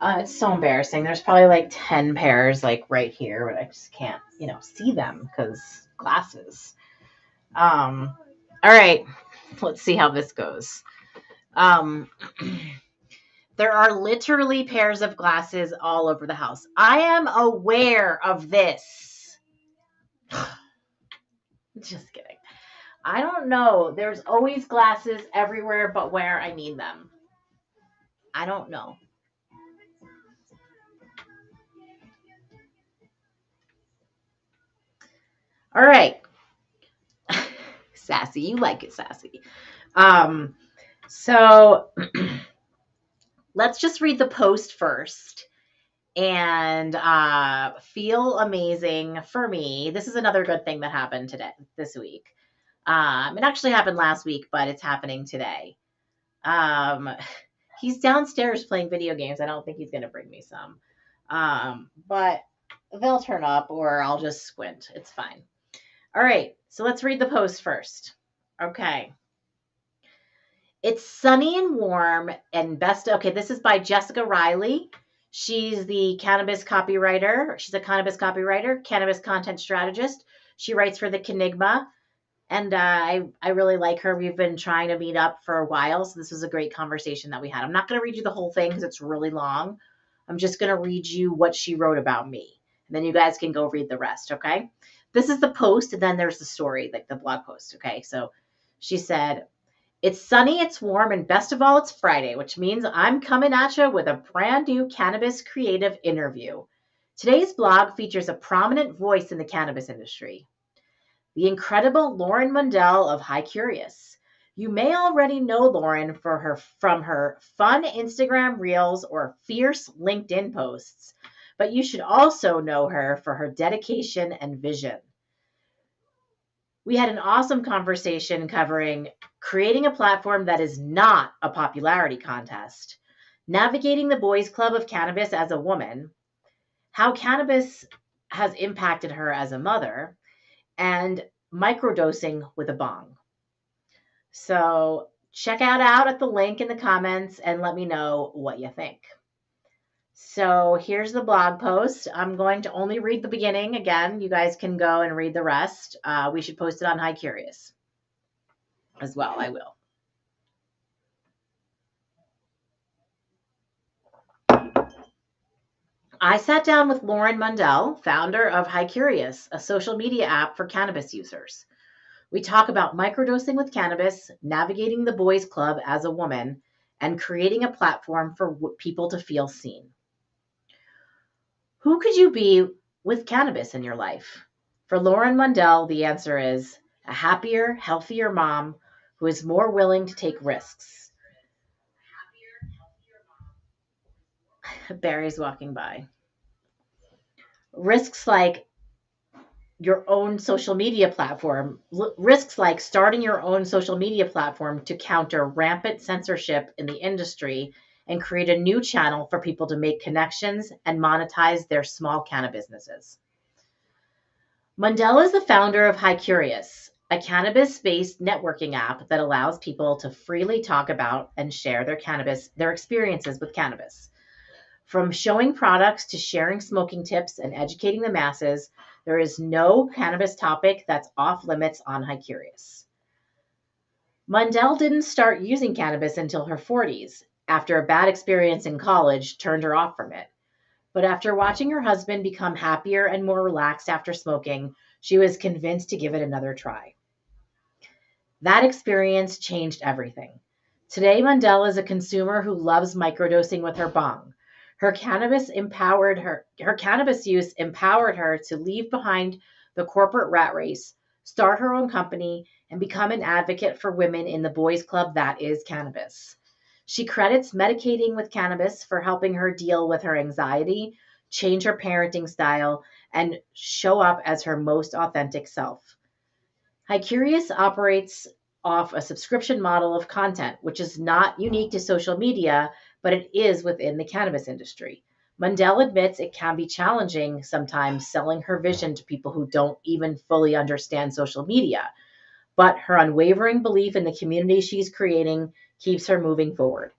S1: It's so embarrassing. There's probably like 10 pairs like right here, but I just can't, see them because glasses. All right, let's see how this goes. There are literally pairs of glasses all over the house. I am aware of this. Just kidding. I don't know. There's always glasses everywhere but where I need them. I don't know. All right. Sassy. You like it, sassy. So let's just read the post first and feel amazing for me. This is another good thing that happened this week. It actually happened last week, but it's happening today. He's downstairs playing video games. I don't think he's going to bring me some. But they'll turn up or I'll just squint. It's fine. All right. So let's read the post first. Okay. It's sunny and warm and okay, this is by Jessica Riley. She's the cannabis copywriter. She's a cannabis copywriter, cannabis content strategist. She writes for the Kenigma. And I really like her. We've been trying to meet up for a while. So this was a great conversation that we had. I'm not going to read you the whole thing because it's really long. I'm just going to read you what she wrote about me. And then you guys can go read the rest, okay? This is the post, and then there's the story, like the blog post, okay? So she said, it's sunny, it's warm, and best of all, it's Friday, which means I'm coming at you with a brand new cannabis creative interview. Today's blog features a prominent voice in the cannabis industry, the incredible Lauren Mundell of Hi Curious. You may already know Lauren from her fun Instagram reels or fierce LinkedIn posts, but you should also know her for her dedication and vision. We had an awesome conversation covering creating a platform that is not a popularity contest, navigating the boys' club of cannabis as a woman, how cannabis has impacted her as a mother, and microdosing with a bong. So check out at the link in the comments and let me know what you think. So here's the blog post. I'm going to only read the beginning. Again, you guys can go and read the rest. We should post it on Hi Curious as well. I will. I sat down with Lauren Mundell, founder of Hi Curious, a social media app for cannabis users. We talk about microdosing with cannabis, navigating the boys' club as a woman, and creating a platform for people to feel seen. Who could you be with cannabis in your life? For Lauren Mundell, the answer is a happier, healthier mom who is more willing to take risks. Barry's walking by. Risks like your own social media platform, risks like starting your own social media platform to counter rampant censorship in the industry and create a new channel for people to make connections and monetize their small cannabis businesses. Mundell is the founder of Hi Curious, a cannabis-based networking app that allows people to freely talk about and share their experiences with cannabis. From showing products to sharing smoking tips and educating the masses, there is no cannabis topic that's off limits on Hi Curious. Mundell didn't start using cannabis until her 40s, after a bad experience in college turned her off from it. But after watching her husband become happier and more relaxed after smoking, she was convinced to give it another try. That experience changed everything. Today, Mundell is a consumer who loves microdosing with her bong. Her cannabis use empowered her to leave behind the corporate rat race, start her own company, and become an advocate for women in the boys' club that is cannabis. She credits medicating with cannabis for helping her deal with her anxiety, change her parenting style, and show up as her most authentic self. Hi Curious operates off a subscription model of content, which is not unique to social media, but it is within the cannabis industry. Mundell admits it can be challenging sometimes selling her vision to people who don't even fully understand social media, but her unwavering belief in the community she's creating keeps her moving forward.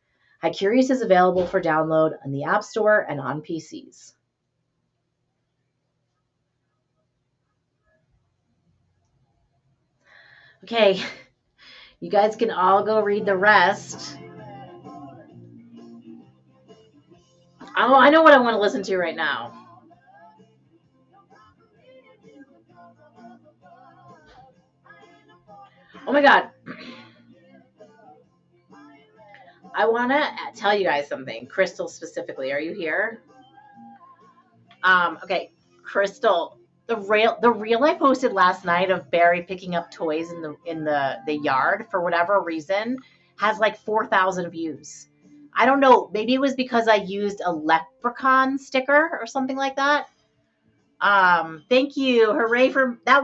S1: Hi Curious is available for download on the App Store and on PCs. Okay, you guys can all go read the rest. Oh, I know what I want to listen to right now. Oh my God. I want to tell you guys something. Crystal specifically, are you here? Okay, Crystal, the reel I posted last night of Barry picking up toys in the yard for whatever reason has like 4,000 views. I don't know. Maybe it was because I used a leprechaun sticker or something like that. Thank you. Hooray for that.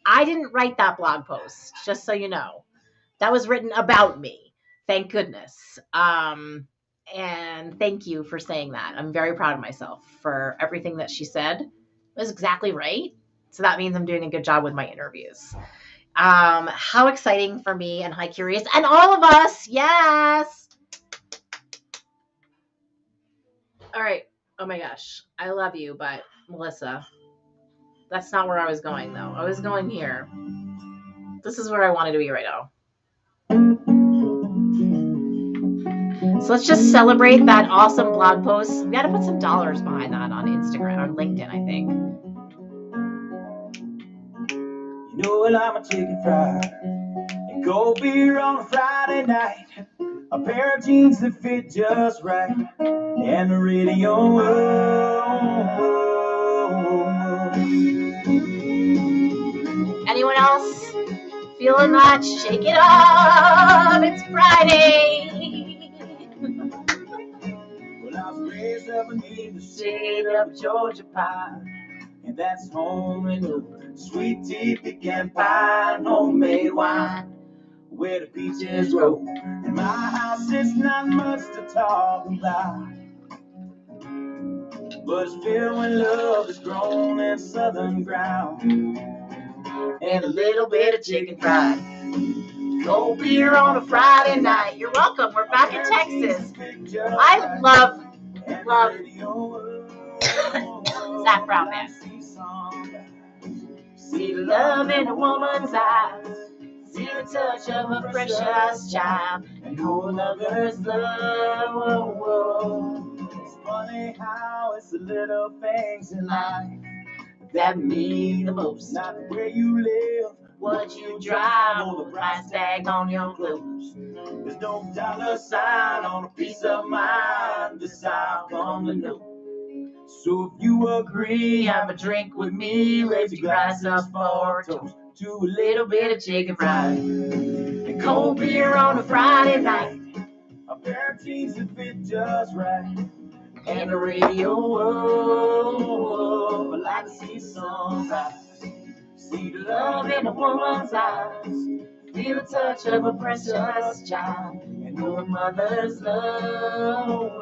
S1: I didn't write that blog post, just so you know. That was written about me. Thank goodness. And thank you for saying that. I'm very proud of myself for everything that she said. It was exactly right. So that means I'm doing a good job with my interviews. How exciting for me and Hi Curious and all of us. Yes. All right. Oh my gosh. I love you, but Melissa, that's not where I was going though. I was going here. This is where I wanted to be right now. So let's just celebrate that awesome blog post. We got to put some dollars behind that on Instagram, on LinkedIn, I think. You know what, I'm a chicken fried and cold beer on a Friday night, a pair of jeans that fit just right, and the radio. Anyone else feeling that, shake it up. It's Friday.
S2: Well, I was raised up beneath the shade of Georgia pine, and that's home to sweet tea, pecan pie, and homemade wine, where the peaches grow. And my house is not much to talk about, but it's filled with love that's grown in southern ground, and a little bit of chicken fried.
S1: Cold beer on a Friday night. You're welcome. We're back in Texas. I love Zach Brown Band. See the love in a woman's eyes. See the touch of a precious child. And who another's love. Whoa, whoa.
S2: It's funny how it's the little things in life
S1: that mean the most.
S2: Not where you live,
S1: what you drive, or the price tag on your clothes.
S2: There's no dollar sign on a piece of mind. This I've come to know. So if you agree,
S1: have a drink with me. Raise your glass up for a toast
S2: to a little bit of chicken fried
S1: and cold beer on a Friday night.
S2: A pair of jeans that fit just right,
S1: and the radio.
S2: Oh, I like to see sunrise. See the love in a woman's eyes.
S1: Feel the touch of a precious child.
S2: And know a mother's love.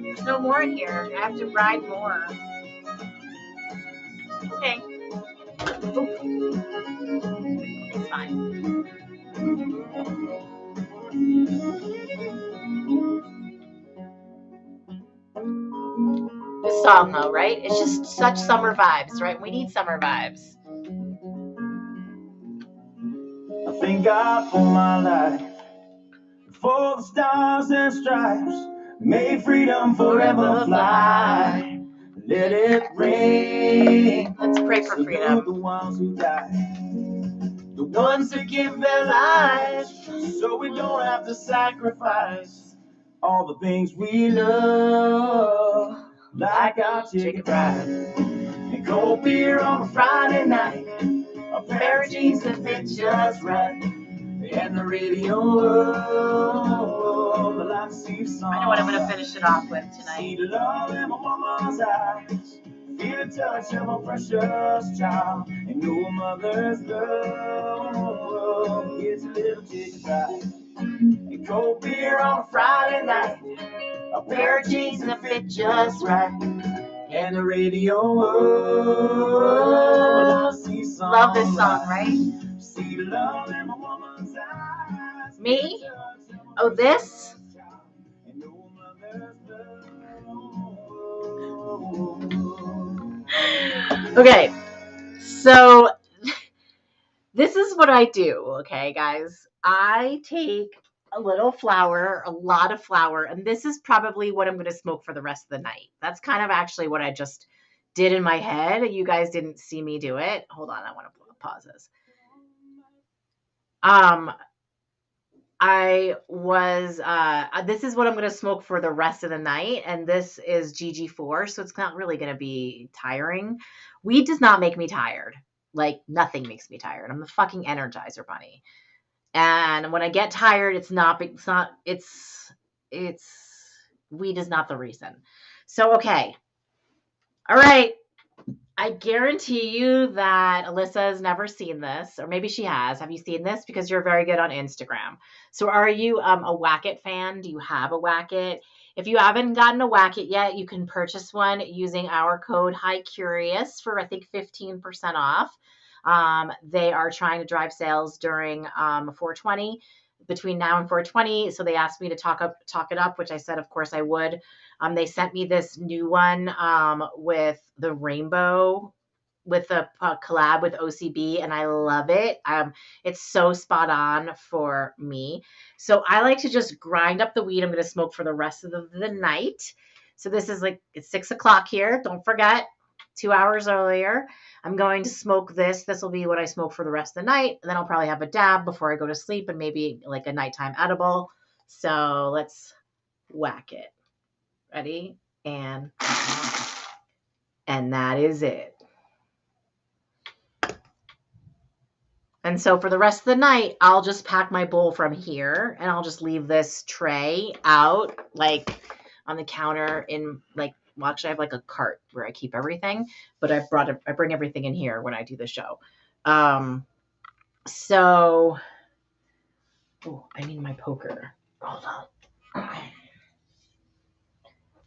S1: There's no more in here. I have to ride more. Okay. It's fine. This song though, right? It's just such summer vibes, right? We need summer vibes.
S2: I thank God for my life, for the stars and stripes. May freedom forever fly. Let it rain.
S1: Let's pray for freedom.
S2: The ones who die, the ones who give their lives, so we don't have to sacrifice all the things we love, like our chicken fried and cold beer on a Friday night, a pair of jeans that fit just right, and the radio. I
S1: know what I'm going to finish it off with tonight.
S2: See the love in my woman's eyes. Feel the touch of a precious child. And know a mother's love. It's a little chicken fried and cold beer on a Friday night. A pair of jeans that fit just right. And the radio.
S1: Love this song, right?
S2: See the love in my woman's eyes.
S1: Me? Oh, this? Okay, so this is what I do, okay, guys. I take a little flour, a lot of flour, and this is probably what I'm going to smoke for the rest of the night. That's kind of actually what I just did in my head. You guys didn't see me do it. Hold on, I want to pause this. This is what I'm going to smoke for the rest of the night. And this is GG4. So it's not really going to be tiring. Weed does not make me tired. Like nothing makes me tired. I'm the fucking Energizer bunny. And when I get tired, weed is not the reason. So, okay. All right. I guarantee you that Alyssa has never seen this, or maybe she has. Have you seen this? Because you're very good on Instagram. So are you a Whack-It fan? Do you have a Whack-It? If you haven't gotten a Whack-It yet, you can purchase one using our code HighCurious for, I think, 15% off. They are trying to drive sales during 420, between now and 420. So they asked me to talk it up, which I said, of course I would. They sent me this new one with the rainbow, with the collab with OCB, and I love it. It's so spot on for me. So I like to just grind up the weed I'm going to smoke for the rest of the night. So this is like, it's 6 o'clock here. Don't forget, 2 hours earlier. I'm going to smoke this. This will be what I smoke for the rest of the night. And then I'll probably have a dab before I go to sleep and maybe like a nighttime edible. So let's whack it. Ready? And that is it. And so for the rest of the night, I'll just pack my bowl from here and I'll just leave this tray out like on the counter in like, well, actually I have like a cart where I keep everything, but I bring everything in here when I do the show. So, oh, I need my poker. Hold on.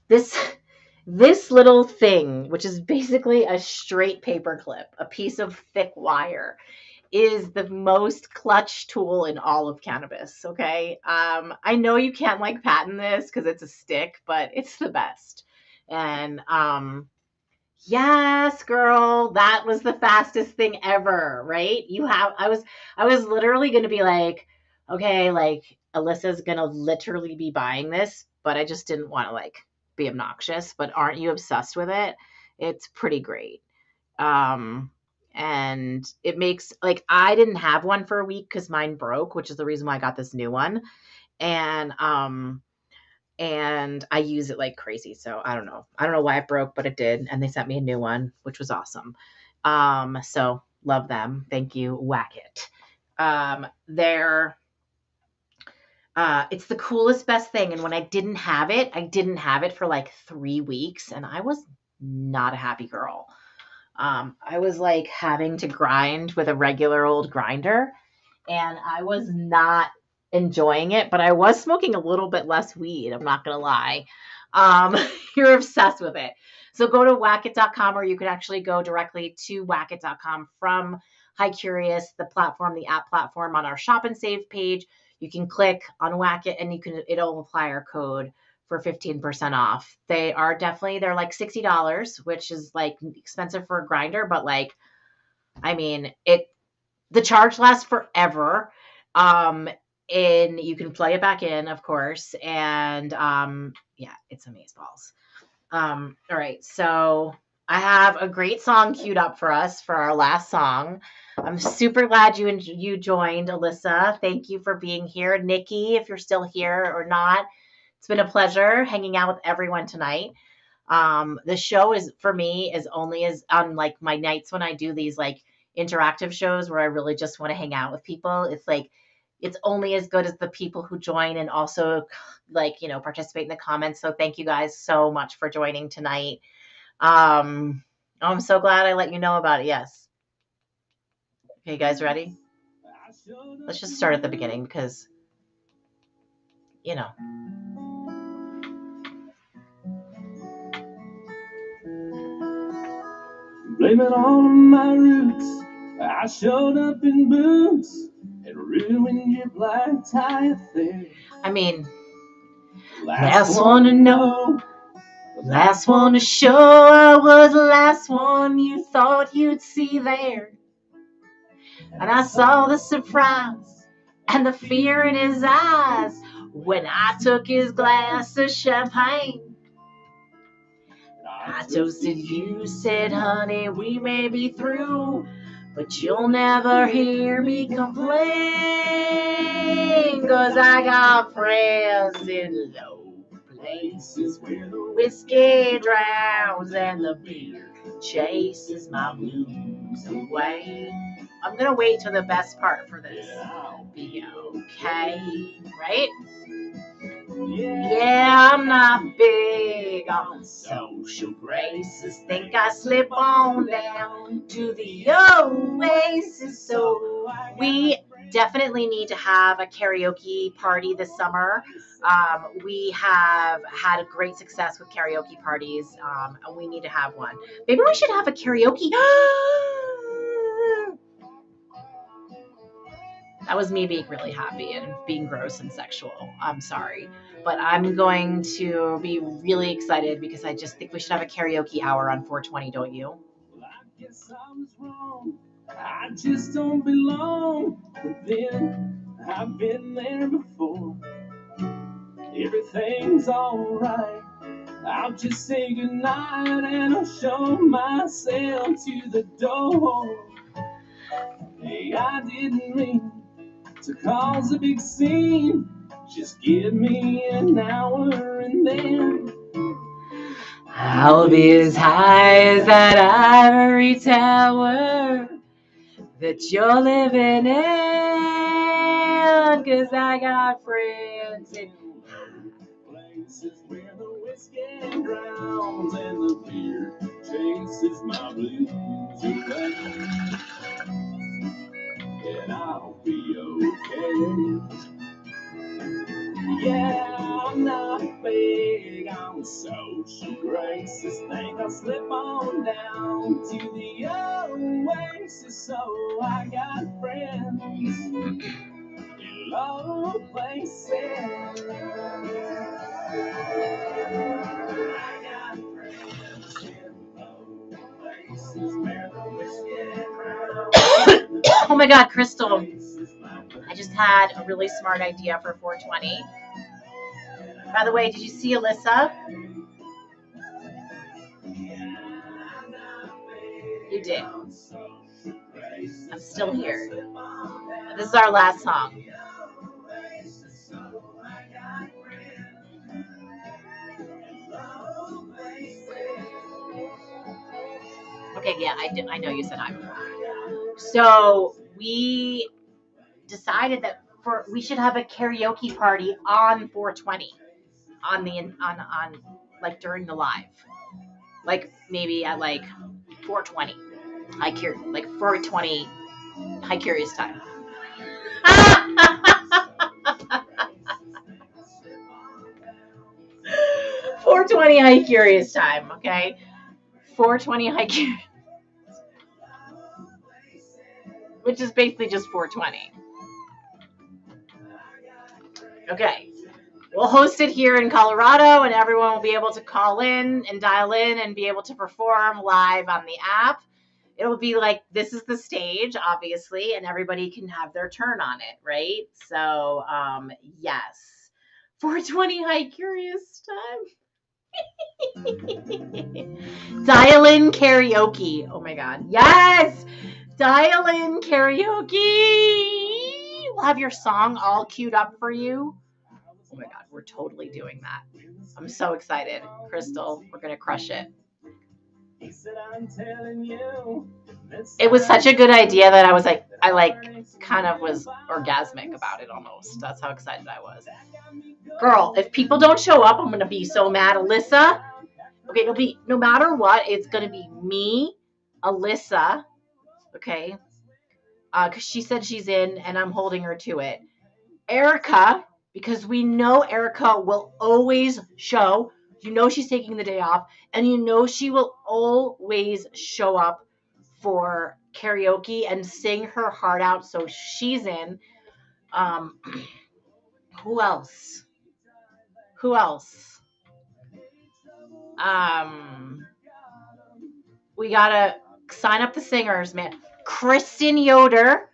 S1: This little thing, which is basically a straight paper clip, a piece of thick wire, is the most clutch tool in all of cannabis. Okay. I know you can't like patent this because it's a stick, but it's the best. And yes, girl, that was the fastest thing ever, right? I was literally gonna be like, okay, like Alyssa's gonna literally be buying this, but I just didn't want to like be obnoxious. But aren't you obsessed with it? It's pretty great. And it makes like I didn't have one for a week because mine broke, which is the reason why I got this new one. And I use it like crazy. So I don't know why it broke, but it did. And they sent me a new one, which was awesome. So love them. Thank you. Whack it. It's the coolest, best thing. And when I didn't have it for like 3 weeks and I was not a happy girl. I was like having to grind with a regular old grinder and I was not enjoying it, but I was smoking a little bit less weed. I'm not going to lie. You're obsessed with it. So go to whackit.com, or you could actually go directly to whackit.com from Hi Curious, the platform, the app platform on our shop and save page. You can click on Whackit and it'll apply our code for 15% off. They're like $60, which is like expensive for a grinder, but like, I mean, the charge lasts forever. And you can play it back in, of course. And yeah, it's amazeballs. All right, so I have a great song queued up for us for our last song. I'm super glad you joined, Alyssa. Thank you for being here. Nikki, if you're still here or not, it's been a pleasure hanging out with everyone tonight. The show is for me is only as on like my nights when I do these like interactive shows where I really just want to hang out with people. It's like it's only as good as the people who join and also like participate in the comments. So thank you guys so much for joining tonight. I'm so glad I let you know about it. Yes. Okay, you guys ready? Let's just start at the beginning because
S2: Blame it on my roots. I showed up in boots and ruined your black tie affair.
S1: I mean, last one to know, last one to show. I was the last one you thought you'd see there. And I saw the surprise and the fear in his eyes when I took his glass of champagne. I toasted you, said, honey, we may be through, but you'll never hear me complain, 'cause I got friends in low places where the whiskey drowns and the beer chases my blues away. I'm going to wait till the best part for this. Be okay, right? Yeah, I'm not big on social graces. Think I slip on down to the oasis. So we definitely need to have a karaoke party this summer. We have had a great success with karaoke parties, and we need to have one. Maybe we should have a karaoke. That was me being really happy and being gross and sexual. I'm sorry. But I'm going to be really excited because I just think we should have a karaoke hour on 420, don't you?
S2: Well, I guess I was wrong. I just don't belong. But then I've been there before. Everything's alright. I'll just say goodnight and I'll show myself to the door. Hey, I didn't mean to cause a big scene. Just give me an hour and then
S1: I'll be as high as that ivory tower that you're living in, 'cause I got friends in
S2: places where the whiskey drowns and the beer chases my blues away. And I'll be okay. Yeah, I'm not big on social graces. Think I'll slip on down to the oasis. So I got friends in low places. I got friends in low places where the whiskey drowns.
S1: Oh my God, Crystal. I just had a really smart idea for 420. By the way, did you see Alyssa? You did. I'm still here. This is our last song. Okay, yeah, I know you said hi before. So we decided that we should have a karaoke party on 420, on like during the live, like maybe at like 420, like 420 High Curious time. 420 High Curious time, okay? 420 High Curious, which is basically just 420. Okay. We'll host it here in Colorado, and everyone will be able to call in and dial in and be able to perform live on the app. It'll be like, this is the stage, obviously, and everybody can have their turn on it, right? So, yes. 420 High Curious time. Dial in karaoke. Oh my God. Yes. Dial in karaoke. We'll have your song all queued up for you. Oh my God, we're totally doing that. I'm so excited. Crystal, we're going to crush it. It was such a good idea that I was like, kind of was orgasmic about it almost. That's how excited I was. Girl, if people don't show up, I'm going to be so mad. Alyssa, okay, it'll be, no matter what, it's going to be me, Alyssa, okay, because she said she's in and I'm holding her to it. Erica, because we know Erica will always show. You know she's taking the day off, and you know she will always show up for karaoke and sing her heart out, so she's in. Who else? We gotta sign up the singers, man. Kristen Yoder.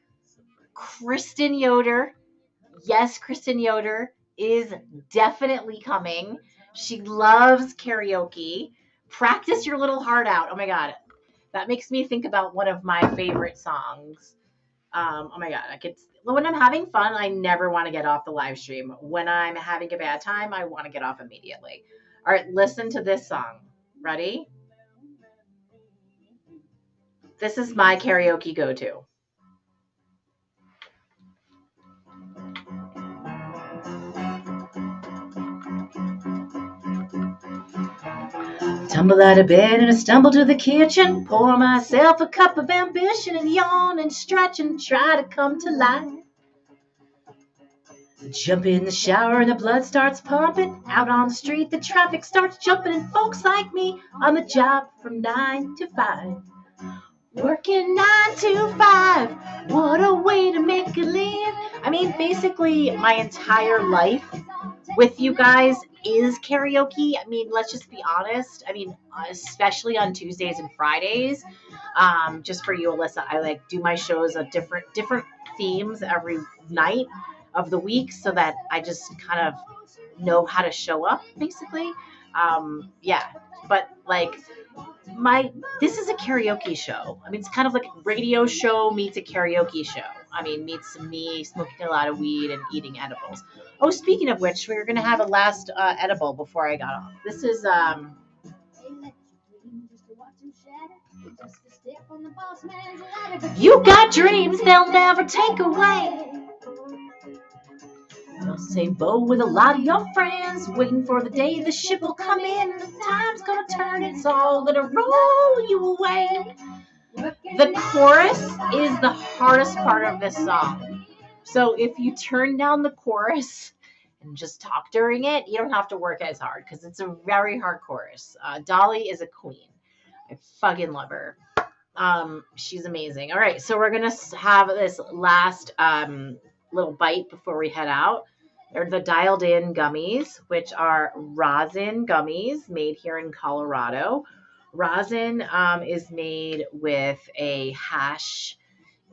S1: Yes, Kristen Yoder is definitely coming. She loves karaoke. Practice your little heart out. Oh my God. That makes me think about one of my favorite songs. Oh my God. When I'm having fun, I never want to get off the live stream. When I'm having a bad time, I want to get off immediately. All right, listen to this song. Ready? This is my karaoke go-to. Tumble out of bed and I stumble to the kitchen, pour myself a cup of ambition and yawn and stretch and try to come to life. Jump in the shower and the blood starts pumping. Out on the street the traffic starts jumping, and folks like me on the job from 9 to 5. Working 9 to 5. What a way to make a living. I mean, basically my entire life with you guys is karaoke. I mean, let's just be honest. I mean, especially on Tuesdays and Fridays. Just for you, Alyssa, I do my shows of different themes every night of the week, so that I just kind of know how to show up, basically. Yeah, but This is a karaoke show. I mean, it's kind of like a radio show meets a karaoke show. I mean, meets me smoking a lot of weed and eating edibles. Oh, speaking of which, we're gonna have a last edible before I got off. This is You got dreams they'll never take away. They'll say bow with a lot of your friends, waiting for the day the ship will come in. The time's gonna turn, it's all gonna roll you away. The chorus is the hardest part of this song. So if you turn down the chorus and just talk during it, you don't have to work as hard because it's a very hard chorus. Dolly is a queen. I fucking love her. She's amazing. All right, so we're gonna have this last little bite before we head out. They're the dialed in gummies, which are rosin gummies made here in Colorado. Rosin is made with a hash,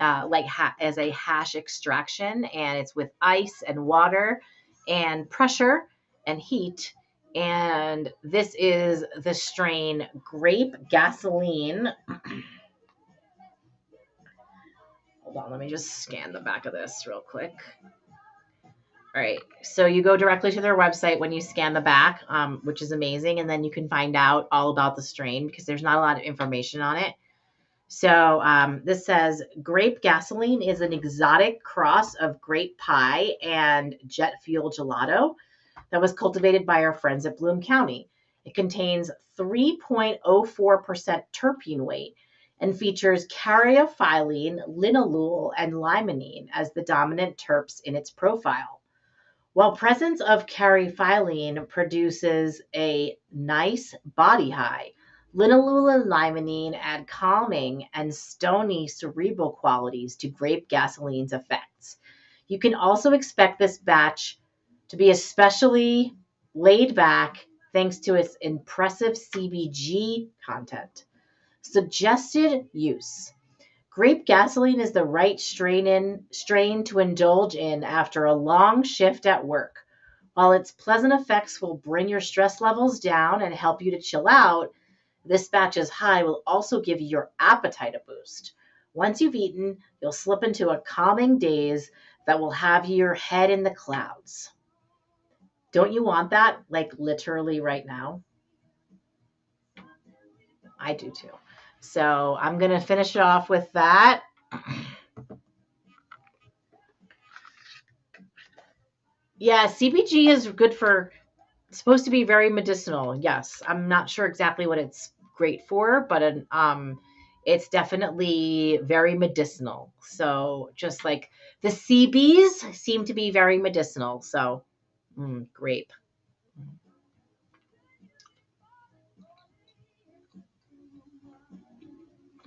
S1: as a hash extraction, and it's with ice and water and pressure and heat. And this is the strain Grape Gasoline. Hold on, let me just scan the back of this real quick. All right, so you go directly to their website when you scan the back, which is amazing, and then you can find out all about the strain because there's not a lot of information on it. So this says grape gasoline is an exotic cross of grape pie and jet fuel gelato that was cultivated by our friends at Bloom County. It contains 3.04% terpene weight and features caryophyllene, linalool, and limonene as the dominant terps in its profile. While presence of caryophyllene produces a nice body high, linalool and limonene add calming and stony cerebral qualities to grape gasoline's effects. You can also expect this batch to be especially laid back thanks to its impressive CBG content. Suggested use. Grape gasoline is the right strain to indulge in after a long shift at work. While its pleasant effects will bring your stress levels down and help you to chill out, this batch's high will also give your appetite a boost. Once you've eaten, you'll slip into a calming daze that will have your head in the clouds. Don't you want that, like literally right now? I do too. So I'm going to finish it off with that. Yeah, CBG is good for, it's supposed to be very medicinal. Yes, I'm not sure exactly what it's great for, but it's definitely very medicinal. So just like the CBs seem to be very medicinal. So grape.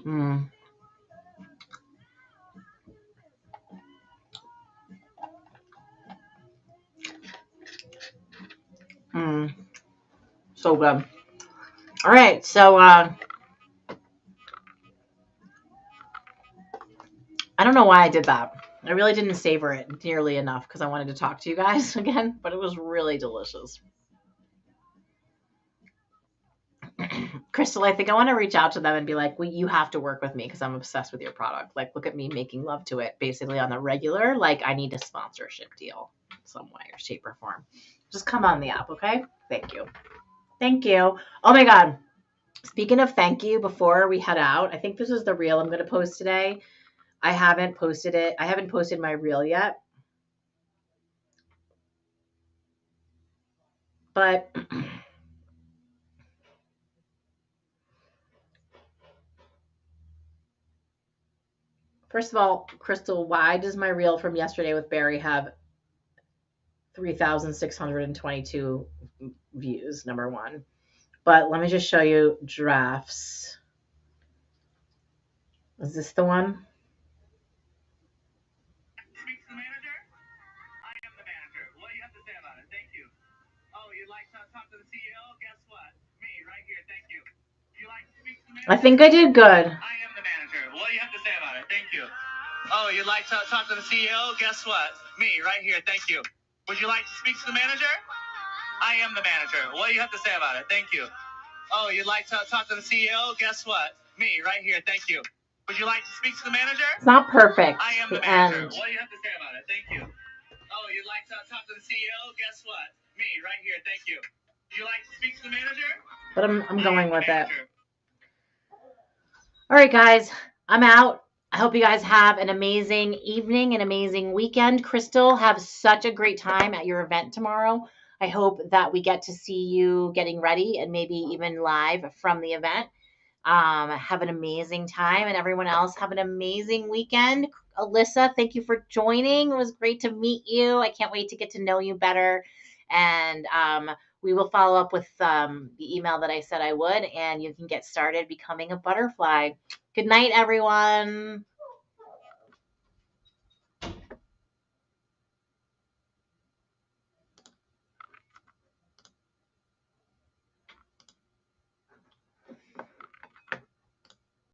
S1: Mm. Mm. So good. All right, so I don't know why I did that. I really didn't savor it nearly enough because I wanted to talk to you guys again, but it was really delicious. Crystal, I think I want to reach out to them and be like, well, you have to work with me because I'm obsessed with your product. Like, look at me making love to it basically on the regular. Like, I need a sponsorship deal some way or shape or form. Just come on the app, okay? Thank you. Thank you. Oh my God. Speaking of thank you, before we head out, I think this is the reel I'm going to post today. I haven't posted it. I haven't posted my reel yet. But first of all, Crystal, why does my reel from yesterday with Barry have 3,622 views? Number one. But let me just show you drafts. Is this the one? Speaks to the manager. I am the manager. What do you have to say about it? Thank you. Oh, you'd like to talk to the CEO? Guess what? Me, right here. Thank you. You like to speak to the manager? I think I did good. I am the manager. What do you have to say about it? Thank you. Oh, you'd like to talk to the CEO? Guess what? Me, right here. Thank you. Would you like to speak to the manager? I am the manager. What do you have to say about it? Thank you.
S2: Oh, you'd like to talk to the CEO? Guess what? Me, right here. Thank you. Would you like to speak to the manager?
S1: It's not perfect.
S2: I am the manager. What do you have to say about it? Thank you. Oh, you'd like to talk to the CEO? Guess what? Me, right here. Thank you. Would you like to speak to the manager?
S1: But I'm going with it. All right, guys, I'm out. I hope you guys have an amazing evening, an amazing weekend. Crystal, have such a great time at your event tomorrow. I hope that we get to see you getting ready and maybe even live from the event. Have an amazing time, and everyone else have an amazing weekend. Alyssa, thank you for joining. It was great to meet you. I can't wait to get to know you better. And we will follow up with the email that I said I would, and you can get started becoming a butterfly. Good night, everyone.